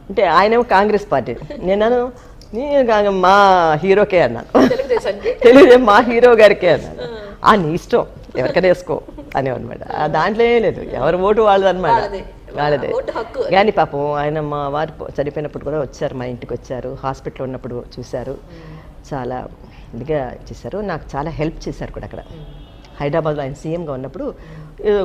అంటే ఆయనేమో కాంగ్రెస్ పార్టీ, నేను మా హీరోకే అన్నాను, తెలుగుదేశం మా హీరో గారికే అన్నాను. నీ ఇష్టం ఎవరికైనా వేసుకో అనేవన్నమాట. దాంట్లో ఏం లేదు, ఎవరి ఓటు వాళ్ళది అనమాట, వాళ్ళదే. కానీ పాపం ఆయన మా వారు చనిపోయినప్పుడు కూడా వచ్చారు, మా ఇంటికి వచ్చారు, హాస్పిటల్లో ఉన్నప్పుడు చూశారు, చాలా ఇదిగా చేశారు, నాకు చాలా హెల్ప్ చేశారు కూడా. అక్కడ హైదరాబాద్లో ఆయన సీఎంగా ఉన్నప్పుడు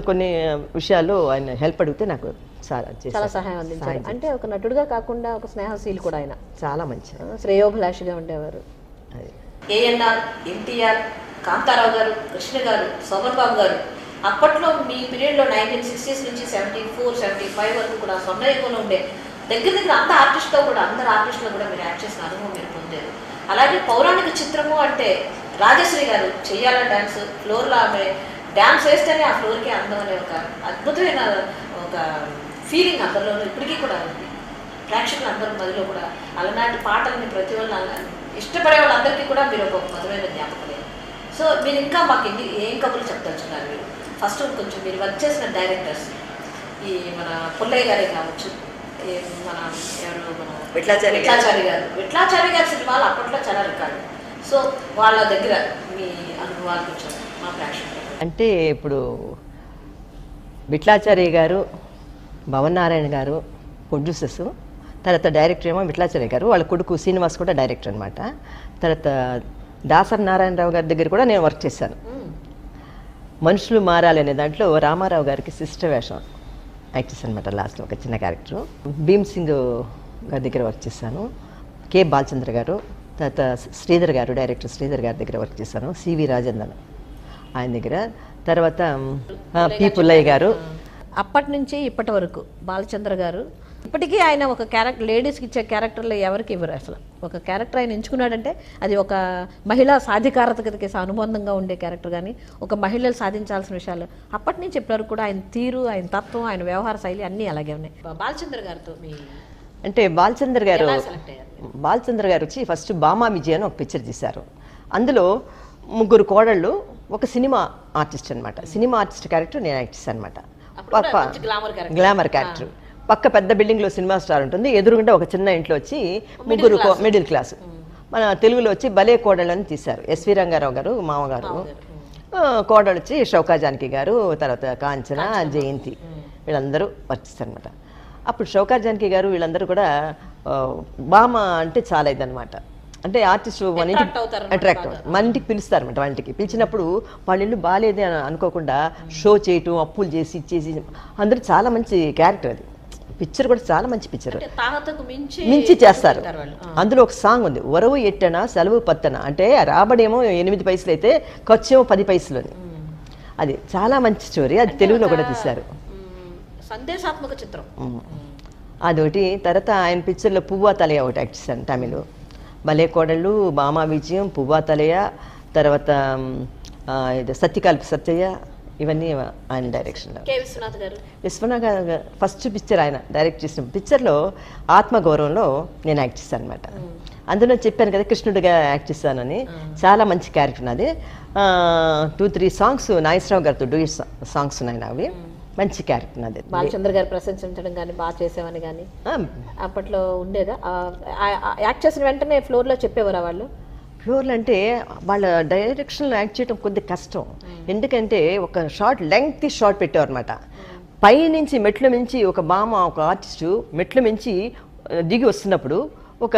కొన్ని విషయాల్లో ఆయన హెల్ప్ అడిగితే నాకు
చాలా సహాయం అందించారు. అంటే ఒక నటుడుగా కాకుండా ఒక స్నేహశీలి కూడా ఆయన,
చాలా మంచి
శ్రేయోభిలాషిగా ఉండేవారు. ఏఎన్ఆర్, ఎన్టీఆర్, కాంతారావు గారు, కృష్ణ గారు, శోభన్ బాబు గారు, అప్పట్లో మీ పీరియడ్లో 1960s నుంచి 74, 75 వరకు కూడా స్వర్ణయుగంలో ఉండే దగ్గర అందరు ఆర్టిస్టులు కూడా మీరు యాక్ట్ చేసిన అనుభవం మీరు పొందారు. అలాగే పౌరాణిక చిత్రము అంటే రాజశ్రీ గారు చెయ్యాల డ్యాన్స్, ఫ్లోర్లో ఆమె డ్యాన్స్ వేస్తేనే ఆ ఫ్లోర్కి అందం అనే ఒక అద్భుతమైన ఒక ఫీలింగ్ అందరిలోనూ ఇప్పటికీ కూడా ఉంది. ప్రేక్షకులు అందరి మధ్యలో కూడా అలనాటి పాటలని ప్రతి వాళ్ళు ఇష్టపడే వాళ్ళందరికీ కూడా మీరు ఒక మధురైన జ్ఞాపకమే. సో మీరు ఇంకా మాకు ఏం కబుర్లు చెప్పదలుచున్నారు? మీరు ఫస్ట్ కొంచెం మీరు వర్క్ చేసిన డైరెక్టర్స్, ఈ మన పుల్లయ్య గారే కావచ్చు, మన ఎవరు మన విట్లాచారి గారు సినిమాలు అప్పట్లో చాలా రికార్డు. సో వాళ్ళ దగ్గర మీ అనుభవాలు కొంచెం మా ప్రేక్షకులు.
అంటే ఇప్పుడు విట్లాచారి గారు, భవన్ నారాయణ గారు ప్రొడ్యూసర్స్, తర్వాత డైరెక్టర్ ఏమో విట్లాచారి గారు, వాళ్ళ కొడుకు శ్రీనివాస్ కూడా డైరెక్టర్ అనమాట. తర్వాత దాసరి నారాయణరావు గారి దగ్గర కూడా నేను వర్క్ చేశాను. మనుషులు మారాలి అనే దాంట్లో రామారావు గారికి సిస్టర్ వేషం యాక్ట్ చేశాను అనమాట, లాస్ట్లో ఒక చిన్న క్యారెక్టరు. భీమ్ సింగ్ గారి దగ్గర వర్క్ చేశాను. కె బాలచంద్ర గారు, తర్వాత శ్రీధర్ గారు, డైరెక్టర్ శ్రీధర్ గారి దగ్గర వర్క్ చేశాను. సివి రాజేంద్రన్ ఆయన దగ్గర, తర్వాత పి పుల్లయ్య గారు.
అప్పటి నుంచి ఇప్పటి వరకు బాలచంద్ర గారు ఇప్పటికీ ఆయన ఒక క్యారెక్టర్, లేడీస్కి ఇచ్చే క్యారెక్టర్లు ఎవరికి ఇవ్వరు. అసలు ఒక క్యారెక్టర్ ఆయన ఎంచుకున్నాడంటే అది ఒక మహిళా సాధికారతకి అనుబంధంగా ఉండే క్యారెక్టర్, కానీ ఒక మహిళలు సాధించాల్సిన విషయాలు అప్పటి నుంచి ఇప్పటివరకు కూడా ఆయన తీరు, ఆయన తత్వం, ఆయన వ్యవహార శైలి అన్నీ అలాగే ఉన్నాయి. బాలచంద్ర గారితో మీ
అంటే బాలచంద్ర గారు వచ్చి ఫస్ట్ బామా విజయ్ అని ఒక పిక్చర్ తీశారు. అందులో ముగ్గురు కోడళ్ళు, ఒక సినిమా ఆర్టిస్ట్ అనమాట. సినిమా ఆర్టిస్ట్ క్యారెక్టర్ నేను యాక్ట్ చేశాను అనమాట. Glamour character. పక్క పెద్ద బిల్డింగ్లో సినిమా స్టార్ ఉంటుంది, ఎదురుగుండా ఒక చిన్న ఇంట్లో వచ్చి ముగ్గురు మిడిల్ క్లాస్, మన తెలుగులో వచ్చి భలే కోడళ్ళని తీశారు. ఎస్వి రంగారావు గారు మామగారు, కోడలు వచ్చి షౌకా జానకి గారు, తర్వాత కాంచన, జయంతి, వీళ్ళందరూ వర్తిస్తారు అనమాట. అప్పుడు షౌకా జానకి గారు వీళ్ళందరూ కూడా బామ అంటే చాలా ఇదనమాట. అంటే ఆర్టిస్ట్ మన ఇంటికి అట్రాక్ట్ అవుతారు, మన ఇంటికి పిలుస్తారు అనమాట. వాళ్ళ ఇంటికి పిలిచినప్పుడు వాళ్ళ ఇల్లు బాగాలేదే అని అనుకోకుండా షో చేయటం, అప్పులు చేసి ఇచ్చేసి, అందరూ చాలా మంచి క్యారెక్టర్. అది పిక్చర్ కూడా చాలా మంచి పిక్చర్, మించి చేస్తారు. అందులో ఒక సాంగ్ ఉంది, వరవు ఎట్టనా సెలవు పత్తన, అంటే రాబడేమో 8 పైసలు అయితే ఖర్చు ఏమో 10 పైసలు. అది చాలా మంచి స్టోరీ, అది తెలుగులో కూడా తీశారు,
సందేశాత్మక చిత్రం
అదొకటి. తర్వాత ఆయన పిక్చర్లో పువ్వా తలయ ఒకటి యాక్ట్ చేశాను తమిళ్. భలే కోడళ్ళు, బామా విజయం, పువ్వా తలయ, తర్వాత సత్యకాల్పి సత్యయ్య, ఇవన్నీ ఆయన డైరెక్షన్. విశ్వనాథ్ గారు ఫస్ట్ పిక్చర్ ఆయన డైరెక్ట్ చేసిన పిక్చర్లో ఆత్మగౌరవంలో నేను యాక్ట్ చేశాను అనమాట. అందులో చెప్పాను కదా కృష్ణుడిగా యాక్ట్ చేశానని, చాలా మంచి క్యారెక్టర్ నాది. 2-3 సాంగ్స్ నాగేశ్వరరావు గారితో డూయట్ సాంగ్స్ ఉన్నాయి నావి, మంచి క్యారెక్టర్ నాది.
బాలచంద్ర గారు ప్రశంసించడం కానీ, బాగా చేసేవని కానీ అప్పట్లో ఉండేదా? యాక్ట్ చేసిన వెంటనే ఫ్లోర్లో చెప్పేవారా వాళ్ళు?
ఫ్లోర్లు అంటే వాళ్ళ డైరెక్షన్లో యాక్ట్ చేయడం కొద్దిగా కష్టం, ఎందుకంటే ఒక లెంగ్త్ షార్ట్ పెట్టారు అనమాట. పైనుంచి మెట్ల మించి ఒక బామ, ఒక ఆర్టిస్టు మెట్ల మించి దిగి వస్తున్నప్పుడు ఒక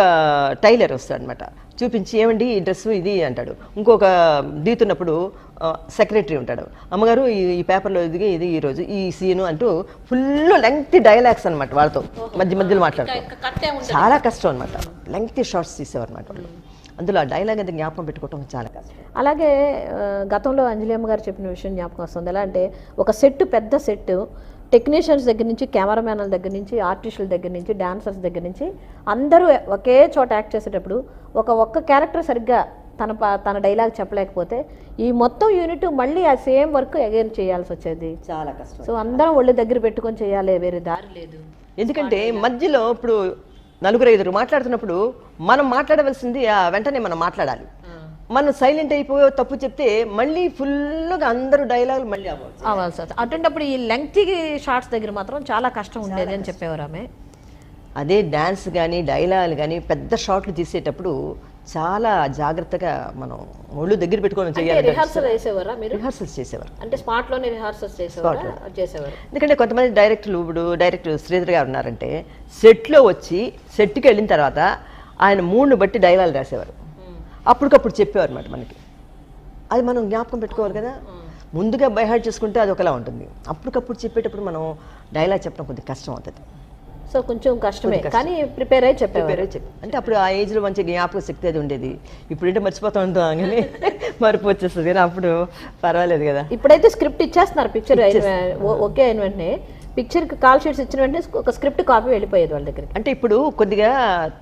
టైలర్ వస్తాడు అనమాట, చూపించి ఏమండి ఈ డ్రెస్ ఇది అంటాడు. ఇంకొక దిగుతున్నప్పుడు సెక్రటరీ ఉంటాడు, అమ్మగారు ఈ పేపర్లో ఇది ఇది ఈరోజు ఈ సీను అంటూ ఫుల్ లెంగ్త్ డైలాగ్స్ అనమాట. వాళ్ళతో మధ్యలో మాట్లాడుతూ చాలా కష్టం అనమాట, లెంగ్త్ షార్ట్స్ తీసేవారు అనమాట వాళ్ళు. అందులో ఆ డైలాగ్ అది జ్ఞాపకం పెట్టుకోవటం చాలా కష్టం.
అలాగే గతంలో అంజలి అమ్మ గారు చెప్పిన విషయం జ్ఞాపకం వస్తుంది. ఎలా అంటే ఒక సెట్, పెద్ద సెట్, టెక్నీషియన్స్ దగ్గర నుంచి, కెమెరామ్యాన్ల దగ్గర నుంచి, ఆర్టిస్టుల దగ్గర నుంచి, డాన్సర్స్ దగ్గర నుంచి అందరూ ఒకే చోట యాక్ట్ చేసేటప్పుడు ఒక్క క్యారెక్టర్ సరిగ్గా తన డైలాగ్ చెప్పలేకపోతే ఈ మొత్తం యూనిట్ మళ్ళీ ఆ సేమ్ వర్క్ అగైన్ చేయాల్సి వచ్చేది.
చాలా కష్టం.
సో అందరం ఒళ్ళు దగ్గర పెట్టుకొని చేయాలి, వేరే దారి లేదు.
ఎందుకంటే మధ్యలో ఇప్పుడు 4-5 మాట్లాడుతున్నప్పుడు మనం మాట్లాడవలసింది వెంటనే మనం మాట్లాడాలి. మనం సైలెంట్ అయిపోయో తప్పు చెప్తే మళ్ళీ ఫుల్గా అందరూ డైలాగులు మళ్ళీ
అవ్వాల్సి వస్తుంది. అటువంటిప్పుడు ఈ లెంగ్తీ షార్ట్స్ దగ్గర మాత్రం చాలా కష్టం ఉండేది అని చెప్పేవారు ఆమె.
అదే డాన్స్ కానీ డైలాగులు కానీ పెద్ద షాట్లు తీసేటప్పుడు చాలా జాగ్రత్తగా మనం ఒళ్ళు దగ్గర పెట్టుకొని చేయాలి.
రిహార్సల్ చేసేవారా మీరు?
రిహార్సల్స్ చేసేవారు.
అంటే స్పాట్ లోనే రిహార్సల్స్ చేసేవారు.
ఎందుకంటే కొంతమంది డైరెక్టర్ శ్రీధర్ గారు ఉన్నారంటే సెట్లో వచ్చి సెట్కి వెళ్ళిన తర్వాత ఆయన మూడ్ని బట్టి డైలాగ్ రాసేవారు. అప్పటికప్పుడు చెప్పేవారు అన్నమాట మనకి. అది మనం జ్ఞాపకం పెట్టుకోవాలి కదా. ముందుగా బైహార్ట్ చేసుకుంటే అది ఒకలా ఉంటుంది. అప్పటికప్పుడు చెప్పేటప్పుడు మనం డైలాగ్ చెప్పడం కొద్దిగా కష్టం అవుతుంది.
సో కొంచెం కష్టమే, కానీ ప్రిపేర్ అయ్యి చెప్పేవారు.
అంటే అప్పుడు ఆ ఏజ్లో మంచి జ్ఞాపక శక్తి అది ఉండేది. ఇప్పుడంటే మర్చిపోతా ఉంటాం కానీ మరిపో వచ్చేస్తుంది, కానీ అప్పుడు పర్వాలేదు కదా.
ఇప్పుడైతే స్క్రిప్ట్ ఇచ్చేస్తున్నారు. పిక్చర్ ఓకే అయిన వెంటనే పిక్చర్కి కాల్ షీట్స్ ఇచ్చిన వెంటనే ఒక స్క్రిప్ట్ కాపీ వెళ్ళిపోయేది వాళ్ళ దగ్గరికి.
అంటే ఇప్పుడు కొద్దిగా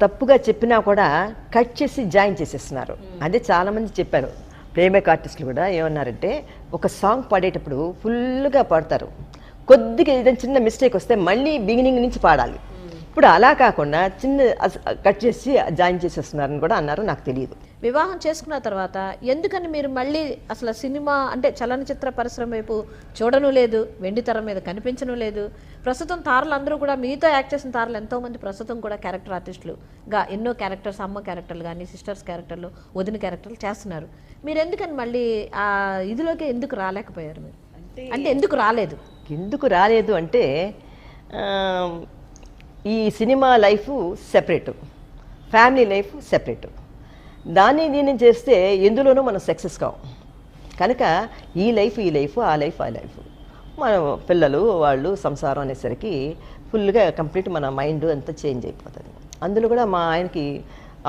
తప్పుగా చెప్పినా కూడా కట్ చేసి జాయిన్ చేసేస్తున్నారు. అదే చాలా మంది చెప్పారు. ప్లేబ్యాక్ ఆర్టిస్టులు కూడా ఏమన్నారంటే ఒక సాంగ్ పాడేటప్పుడు ఫుల్గా పాడతారు, కొద్దిగా ఏదైనా చిన్న మిస్టేక్ వస్తే మళ్ళీ బిగినింగ్ నుంచి పాడాలి. ఇప్పుడు అలా కాకుండా చిన్న కట్ చేసి జాయిన్ చేసేస్తున్నారని కూడా అన్నారు. నాకు తెలియదు.
వివాహం చేసుకున్న తర్వాత ఎందుకని మీరు మళ్ళీ అసలు సినిమా అంటే చలనచిత్ర పరిశ్రమ వైపు చూడను లేదు, వెండి తెర మీద కనిపించను లేదు. ప్రస్తుతం తారలు అందరూ కూడా మీతో యాక్ట్ చేసిన తారలు ఎంతోమంది ప్రస్తుతం కూడా క్యారెక్టర్ ఆర్టిస్టులుగా ఎన్నో క్యారెక్టర్స్, అమ్మ క్యారెక్టర్లు కానీ, సిస్టర్స్ క్యారెక్టర్లు, వదిన క్యారెక్టర్లు చేస్తున్నారు. మీరు ఎందుకని మళ్ళీ ఆ ఇదిలోకి ఎందుకు రాలేకపోయారు? మీరు అంటే ఎందుకు రాలేదు?
ఎందుకు రాలేదు అంటే ఈ cinema life separate, family life separate. దీన్ని చేస్తే ఎందులోనూ మనం సక్సెస్ కావు. కనుక ఈ లైఫ్ ఆ లైఫ్ మన పిల్లలు వాళ్ళు సంసారం అనేసరికి ఫుల్గా కంప్లీట్ మన మైండ్ అంతా చేంజ్ అయిపోతుంది. అందులో కూడా మా ఆయనకి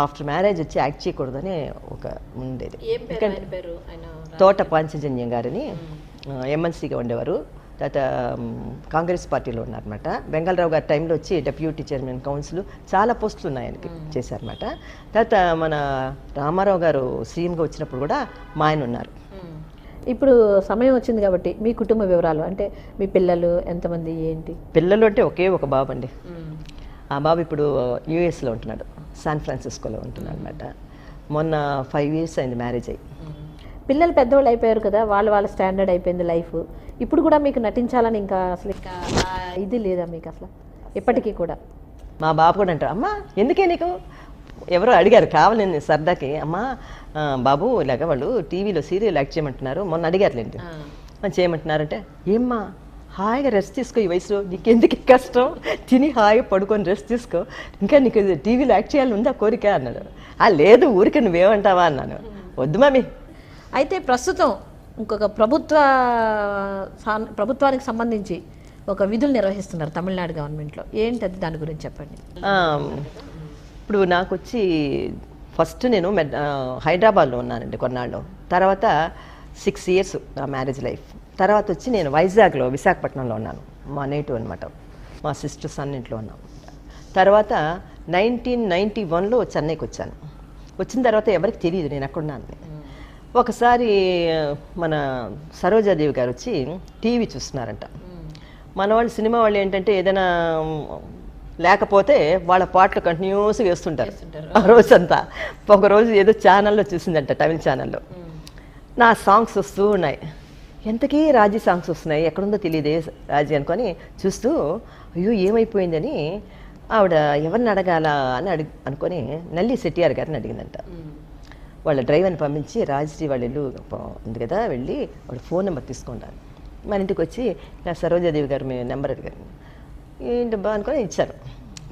ఆఫ్టర్ మ్యారేజ్ వచ్చి యాక్ట్ చేయకూడదని ఒక ఉండేది. తోట పాంచజన్యం గారని ఎంఎన్సీగా ఉండేవారు. తర్వాత కాంగ్రెస్ పార్టీలో ఉన్నారన్నమాట. వెంగళరావు గారి టైంలో వచ్చి డెప్యూటీ చైర్మన్ కౌన్సిల్ చాలా పోస్టులు ఉన్నాయి ఆయనకి చేశారన్నమాట. తర్వాత మన రామారావు గారు సీఎంగా వచ్చినప్పుడు కూడా మా ఆయన ఉన్నారు.
ఇప్పుడు సమయం వచ్చింది కాబట్టి మీ కుటుంబ వివరాలు, అంటే మీ పిల్లలు ఎంతమంది, ఏంటి?
పిల్లలు అంటే ఒకే ఒక బాబు అండి. ఆ బాబు ఇప్పుడు యూఎస్లో ఉంటున్నాడు, శాన్ ఫ్రాన్సిస్కోలో ఉంటున్నాడు అనమాట. మొన్న 5 years అయింది మ్యారేజ్ అయ్యి.
పిల్లలు పెద్దవాళ్ళు అయిపోయారు కదా, వాళ్ళ స్టాండర్డ్ అయిపోయింది లైఫ్. ఇప్పుడు కూడా మీకు నటించాలని ఇంకా అసలు ఇంకా ఇది లేదా మీకు అసలు ఎప్పటికీ కూడా?
మా బాబు కూడా అంటారు, అమ్మా ఎందుకే నీకు, ఎవరో అడిగారు కావాలని సరదాకి, అమ్మా బాబు ఇలాగ వాళ్ళు టీవీలో సీరియల్ యాక్ట్ చేయమంటున్నారు, మొన్న అడిగారులేండి చేయమంటున్నారంటే, ఏమ్మా హాయిగా రెస్ట్ తీసుకో, ఈ వయసులో నీకు ఎందుకు కష్టం, తిని హాయిగా పడుకొని రెస్ట్ తీసుకో, ఇంకా నీకు టీవీలో యాక్ట్ చేయాలని ఉందా కోరిక అన్నాడు. లేదు ఊరికే నువ్వేమంటావా అన్నాను. వద్దు మమ్మీ.
అయితే ప్రస్తుతం ఇంకొక ప్రభుత్వానికి సంబంధించి ఒక విధులు నిర్వహిస్తున్నారు తమిళనాడు గవర్నమెంట్లో, ఏంటది, దాని గురించి చెప్పండి.
ఇప్పుడు నాకు వచ్చి ఫస్ట్ నేను హైదరాబాద్లో ఉన్నానండి కొన్నాళ్ళు. తర్వాత 6 years నా మ్యారేజ్ లైఫ్. తర్వాత వచ్చి నేను వైజాగ్లో విశాఖపట్నంలో ఉన్నాను, మా నేటివ్ అనమాట. మా సిస్టర్ సన్ ఇంట్లో ఉన్నాను. తర్వాత 1991లో చెన్నైకి వచ్చాను. వచ్చిన తర్వాత ఎవరికి తెలియదు నేను ఎక్కడున్నాను. ఒకసారి మన సరోజాదేవి గారు వచ్చి టీవీ చూస్తున్నారంట. మన వాళ్ళు సినిమా వాళ్ళు ఏంటంటే ఏదైనా లేకపోతే వాళ్ళ పాటలు కంటిన్యూస్గా వేస్తుంటారు ఆ రోజంతా. ఒకరోజు ఏదో ఛానల్లో చూసిందంట, తమిళ ఛానల్లో నా సాంగ్స్ వస్తూ ఉన్నాయి. ఎంతకీ రాజీ సాంగ్స్ వస్తున్నాయి, ఎక్కడుందో తెలియదే రాజీ అనుకొని చూస్తూ అయ్యో ఏమైపోయిందని ఆవిడ ఎవరిని అడగాల అని అనుకొని నల్లి శెట్టియార్ గారిని అడిగిందంట. వాళ్ళ డ్రైవర్ని పంపించి రాజశ్రీ వాళ్ళ ఇల్లు ఉంది కదా, వెళ్ళి వాళ్ళ ఫోన్ నెంబర్ తీసుకుంటాను. మన ఇంటికి వచ్చి ఇలా సరోజాదేవి గారు మీ నెంబర్ అడిగారు. ఏంటబ్బా అనుకొని ఇచ్చారు.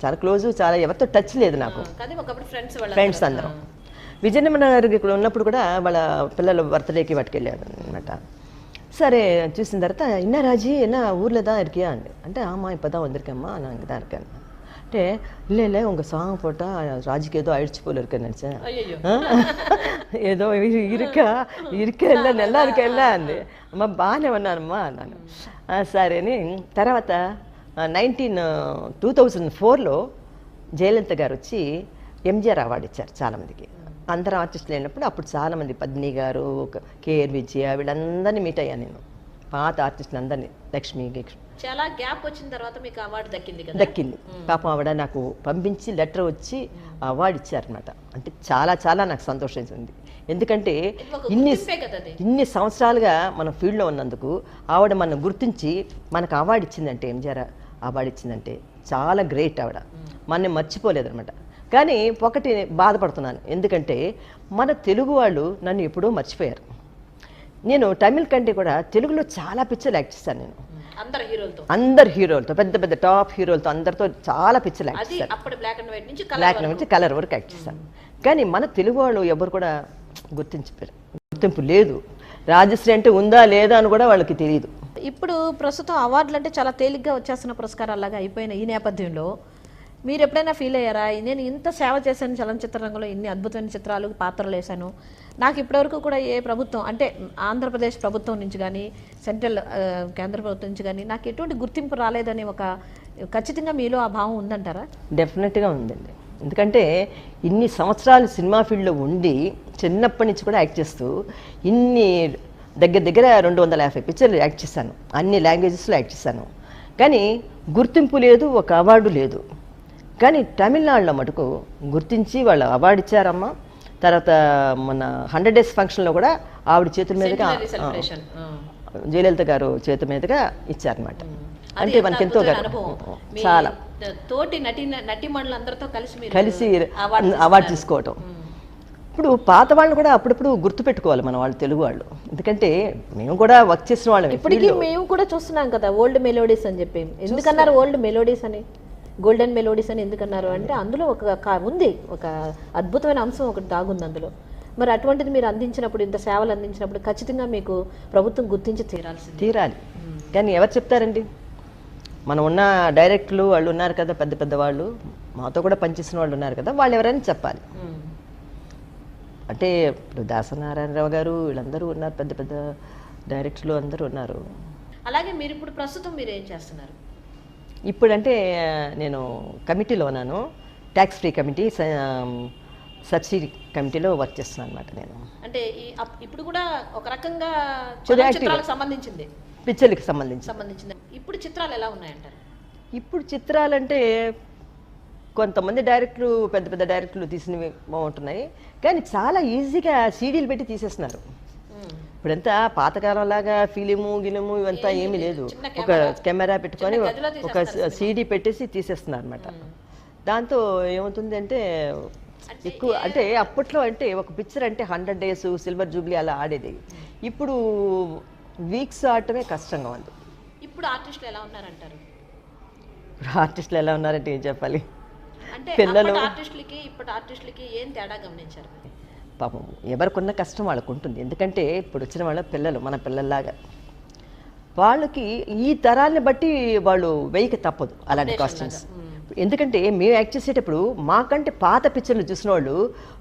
చాలా క్లోజు, చాలా ఎవరితో టచ్ లేదు నాకు, ఫ్రెండ్స్ అందరం. విజయనగరం గారికి ఇక్కడ ఉన్నప్పుడు కూడా వాళ్ళ పిల్లల బర్త్డేకి పట్టుకెళ్ళాడు అనమాట. సరే చూసిన తర్వాత ఇన్నా రాజీ என்ன ஊரில் தான் இருக்கியா అంటే అమ్మా இப்போ தான் வந்திருக்கேம்மா நான் இங்கே தான் இருக்கேன். అంటే இல்லை உங்க சாங் போட்டால் ராஜுக்கு ஏதோ ஆயிடுச்சு போல இருக்குன்னு நினச்சேன். ఏదో ఇరుక వెళ్ళా నెల్లా ఇరుక వెళ్ళా అంది. అమ్మ బాగానే ఉన్నానమ్మా అన్నాను. సరే అని తర్వాత 2004లో జయలలిత గారు వచ్చి ఎంజిఆర్ అవార్డు ఇచ్చారు చాలామందికి. అందరం ఆర్టిస్టులు అయినప్పుడు అప్పుడు చాలామంది పద్మిని గారు, కేఆర్ విజయ, వీళ్ళందరినీ మీట్ అయ్యాను నేను, పాత ఆర్టిస్టులు అందరినీ. లక్ష్మి
చాలా గ్యాప్ వచ్చిన తర్వాత మీకు అవార్డు దక్కింది కదా?
దక్కింది. పాపం ఆవిడ నాకు పంపించి లెటర్ వచ్చి అవార్డు ఇచ్చారనమాట. అంటే చాలా చాలా నాకు సంతోషించింది. ఎందుకంటే ఇన్ని సంవత్సరాలుగా మన ఫీల్డ్లో ఉన్నందుకు ఆవిడ మనం గుర్తించి మనకు అవార్డు ఇచ్చిందంటే, ఎంజిఆర్ అవార్డు ఇచ్చిందంటే చాలా గ్రేట్. ఆవిడ మన మర్చిపోలేదనమాట. కానీ ఒకటి బాధపడుతున్నాను, ఎందుకంటే మన తెలుగు వాళ్ళు నన్ను ఎప్పుడూ మర్చిపోయారు. నేను తమిళ్ కంటే కూడా తెలుగులో చాలా పిక్చర్లు యాక్ట్ చేస్తాను. నేను అందరు హీరోలతో, పెద్ద పెద్ద టాప్ హీరోలతో అందరితో చాలా పిక్చర్లు యాక్ట్ చేస్తాను. బ్లాక్ అండ్ వైట్ నుంచి కలర్ వరకు యాక్ట్ చేస్తాను. కానీ మన తెలుగు వాళ్ళు ఎవరు కూడా గుర్తింపు లేదు. రాజశ్రీ అంటే ఉందా లేదా అని కూడా వాళ్ళకి తెలియదు.
ఇప్పుడు ప్రస్తుతం అవార్డులు అంటే చాలా తేలిగ్గా వచ్చేస్తున్న పురస్కారాలాగా అయిపోయిన ఈ నేపథ్యంలో మీరు ఎప్పుడైనా ఫీల్ అయ్యారా, నేను ఇంత సేవ చేశాను చలనచిత్ర రంగంలో, ఇన్ని అద్భుతమైన చిత్రాలు పాత్రలు వేశాను, నాకు ఇప్పటివరకు కూడా ఏ ప్రభుత్వం అంటే ఆంధ్రప్రదేశ్ ప్రభుత్వం నుంచి కానీ సెంట్రల్ కేంద్ర ప్రభుత్వం నుంచి కానీ నాకు ఎటువంటి గుర్తింపు రాలేదని ఒక ఖచ్చితంగా మీలో ఆ భావం ఉందంటారా?
డెఫినెట్గా ఉందండి. ఎందుకంటే ఇన్ని సంవత్సరాలు సినిమా ఫీల్డ్లో ఉండి చిన్నప్పటి నుంచి కూడా యాక్ట్ చేస్తూ ఇన్ని దగ్గర 250 పిక్చర్లు యాక్ట్ చేశాను, అన్ని లాంగ్వేజెస్లో యాక్ట్ చేశాను. కానీ గుర్తింపు లేదు, ఒక అవార్డు లేదు. కానీ తమిళనాడులో మటుకు గుర్తించి వాళ్ళు అవార్డు ఇచ్చారమ్మా. తర్వాత మన 100 Days ఫంక్షన్లో కూడా ఆవిడ చేతుల మీదుగా, జయలలిత గారు చేతుల మీదుగా ఇచ్చారనమాట. అంటే మనకి ఎంతో చాలా
తోటి నటీమణులందరితో
కలిసి అవార్డు తీసుకోవటం. ఇప్పుడు పాత వాళ్ళని కూడా అప్పుడప్పుడు గుర్తుపెట్టుకోవాలి మన వాళ్ళు, తెలుగు వాళ్ళు. ఎందుకంటే మేము కూడా వర్క్ చేసిన వాళ్ళం.
ఇప్పటికీ మేము కూడా చూస్తున్నాం కదా ఓల్డ్ మెలోడీస్ అని చెప్పి. ఎందుకన్నారు ఓల్డ్ మెలోడీస్ అని, గోల్డెన్ మెలోడీస్ అని ఎందుకన్నారు అంటే అందులో ఉంది ఒక అద్భుతమైన అంశం ఒకటి దాగుంది అందులో. మరి అటువంటిది మీరు అందించినప్పుడు, ఇంత సేవలు అందించినప్పుడు ఖచ్చితంగా మీకు ప్రభుత్వం గుర్తించి తీరాలి.
కానీ ఎవరు చెప్తారండి? మనం ఉన్న డైరెక్టర్లు వాళ్ళు ఉన్నారు కదా, పెద్ద పెద్ద వాళ్ళు మాతో కూడా పనిచేసిన వాళ్ళు ఉన్నారు కదా, వాళ్ళు ఎవరైనా చెప్పాలి. అంటే ఇప్పుడు దాసనారాయణరావు గారు వీళ్ళందరూ ఉన్నారు, పెద్ద పెద్ద డైరెక్టర్లు అందరూ ఉన్నారు.
అలాగే మీరు ఇప్పుడు ప్రస్తుతం మీరు ఏం చేస్తున్నారు?
ఇప్పుడంటే నేను కమిటీలో ఉన్నాను, ట్యాక్స్ ఫ్రీ కమిటీ, సబ్సిడీ కమిటీలో వర్క్ చేస్తున్నాను అనమాట. నేను
అంటే ఇప్పుడు కూడా ఒక రకంగా చిత్రాలకు సంబంధించింది,
పిక్చర్లకు సంబంధించింది.
ఇప్పుడు చిత్రాలు ఎలా ఉన్నాయంటారు?
ఇప్పుడు చిత్రాలంటే కొంతమంది డైరెక్టర్లు, పెద్ద పెద్ద డైరెక్టర్లు తీసినవి బాగుంటున్నాయి. కానీ చాలా ఈజీగా సీడీలు పెట్టి తీసేస్తున్నారు. ఇప్పుడంతా పాతకాలం లాగా ఫిలిము గిలిము ఇవంతా ఏమీ లేదు. ఒక కెమెరా పెట్టుకొని ఒక సీడీ పెట్టేసి తీసేస్తున్నారు అనమాట. దాంతో ఏమవుతుంది అంటే ఎక్కువ, అంటే అప్పట్లో అంటే ఒక పిక్చర్ అంటే 100 Days సిల్వర్ జూబ్లీ అలా ఆడేది. ఇప్పుడు వీక్స్ ఆడటమే కష్టంగా ఉంది.
ఇప్పుడు ఆర్టిస్టులు ఎలా ఉన్నారంటారు?
ఆర్టిస్టులు ఎలా ఉన్నారంటే ఏం చెప్పాలి?
అంటే
పిల్లలు
ఆర్టిస్టులకి ఇప్పుడు ఆర్టిస్టులకి ఏం తేడా గమనించారు?
పాపం ఎవరికున్న కష్టం వాళ్ళకు ఉంటుంది. ఎందుకంటే ఇప్పుడు వచ్చిన వాళ్ళ పిల్లలు మన పిల్లల్లాగా, వాళ్ళకి ఈ తరాన్ని బట్టి వాళ్ళు వేయక తప్పదు అలాంటి కాస్ట్యూమ్స్. ఎందుకంటే మేము యాక్ట్ చేసేటప్పుడు మాకంటే పాత పిక్చర్లు చూసిన వాళ్ళు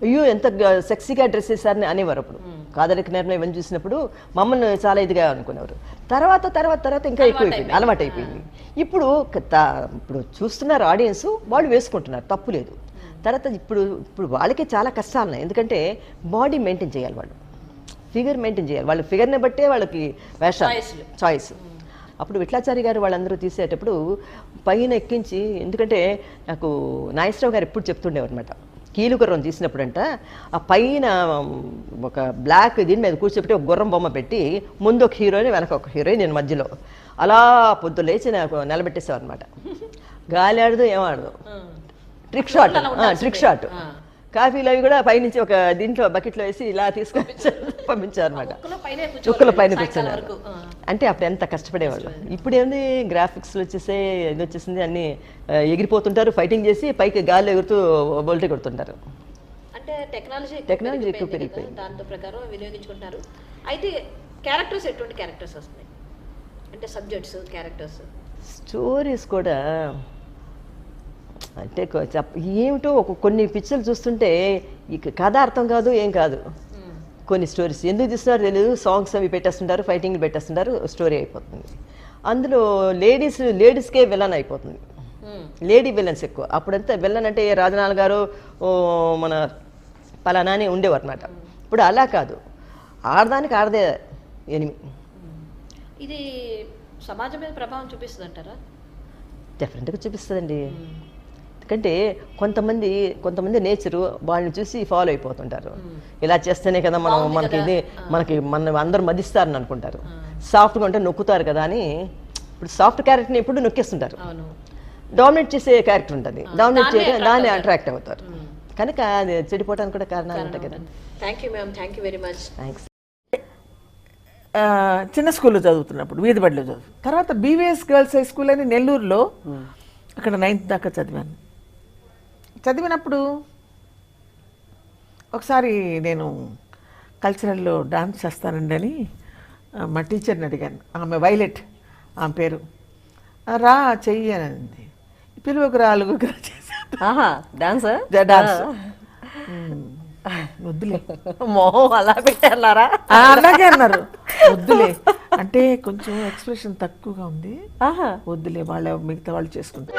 అయ్యో ఎంత సెక్సీగా డ్రెస్ వేసారని అనేవారు. అప్పుడు కాదలికి నిర్ణయం ఇవన్నీ చూసినప్పుడు మమ్మల్ని చాలా ఇదిగా అనుకునేవారు. తర్వాత ఇంకా ఎక్కువైపోయింది, అలవాటు అయిపోయింది. ఇప్పుడు చూస్తున్నారు ఆడియన్స్, వాళ్ళు వేసుకుంటున్నారు, తప్పు లేదు. తర్వాత ఇప్పుడు వాళ్ళకి చాలా కష్టాలు ఉన్నాయి. ఎందుకంటే బాడీ మెయింటైన్ చేయాలి, వాళ్ళు ఫిగర్ మెయింటైన్ చేయాలి. వాళ్ళ ఫిగర్ని బట్టే వాళ్ళకి వేషాలు చాయిస్. అప్పుడు విట్లాచారి గారు వాళ్ళందరూ తీసేటప్పుడు పైన ఎక్కించి, ఎందుకంటే నాకు నాగేశ్వరరావు గారు ఎప్పుడు చెప్తుండేవారు అనమాట, కీలుగుర్రం తీసినప్పుడంట ఆ పైన ఒక బ్లాక్ దీని మీద కూర్చోబెట్టి ఒక గుర్రం బొమ్మ పెట్టి ముందు ఒక హీరోయిన్ వెనక ఒక హీరోయిన్, నేను మధ్యలో అలా పొద్దు లేచి నాకు నిలబెట్టేసేవారు అనమాట. గాలి ఆడదు ఏమాడదు, ట్రిక్ షాట్. కాఫీలు అవి కూడా పైనుంచి ఒక దీంట్లో బకెట్లో వేసి ఇలా తీసుకొని పంపించారు అనమాట. చుక్కల పైన కూర్చున్నారు. అంటే అప్పుడు ఎంత కష్టపడేవాళ్ళు. ఇప్పుడు ఏంది గ్రాఫిక్స్లు వచ్చేసే, ఇది వచ్చేసింది, అన్ని ఎగిరిపోతుంటారు, ఫైటింగ్ చేసి పైకి గాలి ఎగురుతూ బోల్టీ కొడుతుంటారు.
అంటే టెక్నాలజీ
ఎక్కువ పెరిగిపోయింది,
దాంతో ప్రకారం వినియోగించుకుంటున్నారు. అయితే క్యారెక్టర్స్ ఎటువంటి క్యారెక్టర్స్ వస్తున్నాయి అంటే సబ్జెక్ట్స్, క్యారెక్టర్స్,
స్టోరీస్ కూడా అంటే ఏమిటో కొన్ని పిక్చర్లు చూస్తుంటే ఇక కథ అర్థం కాదు, ఏం కాదు. కొన్ని స్టోరీస్ ఎందుకు తీస్తున్నారో తెలియదు, సాంగ్స్ అవి పెట్టేస్తుంటారు, ఫైటింగ్లు పెట్టేస్తుంటారు, స్టోరీ అయిపోతుంది. అందులో లేడీస్కే విలన్ అయిపోతుంది, లేడీ విలన్స్ ఎక్కువ. అప్పుడంతా విలన్ అంటే రాజనాల్ గారు మన పలానా అని ఉండేవారు అన్నమాట. ఇప్పుడు అలా కాదు, ఆడదానికి ఆడదే ఎనిమి.
ఇది సమాజం మీద ప్రభావం చూపిస్తుంది అంటారా?
డెఫినెట్గా చూపిస్తుందండి. ఎందుకంటే కొంతమంది నేచరు వాళ్ళని చూసి ఫాలో అయిపోతుంటారు. ఇలా చేస్తేనే కదా మనం అందరూ మదిస్తారని అనుకుంటారు. సాఫ్ట్గా ఉంటే నొక్కుతారు కదా అని ఇప్పుడు సాఫ్ట్ క్యారెక్టర్ని ఎప్పుడు నొక్కేస్తుంటారు. డామినేట్ చేసే క్యారెక్టర్ ఉంటుంది, డామినేట్ చేయడం దాన్ని అట్రాక్ట్ అవుతారు. కనుక అది చెడిపోవడానికి కూడా కారణాలు ఉంటాయి కదా.
Thank you ma'am, thank you very much.
Thanks.
చిన్న స్కూల్లో చదువుతున్నప్పుడు వీధి బడిలో తర్వాత బీవీఎస్ గర్ల్స్ హై స్కూల్ అని నెల్లూరులో, అక్కడ 9th దాకా చదివినప్పుడు ఒకసారి నేను కల్చరల్లో డాన్స్ చేస్తానండి అని మా టీచర్ని అడిగాను. ఆమె వైలెట్, ఆమె పేరు. రా చెయ్యి అని అంది. పిలువకు రాలుగురా చేశాను
డాన్స్.
వద్దులే
మొహం అలా పెట్టారా?
అలాగే అన్నారు. వద్దులే అంటే కొంచెం ఎక్స్ప్రెషన్ తక్కువగా ఉంది, వద్దులే మిగతా వాళ్ళు చేసుకుంటారు.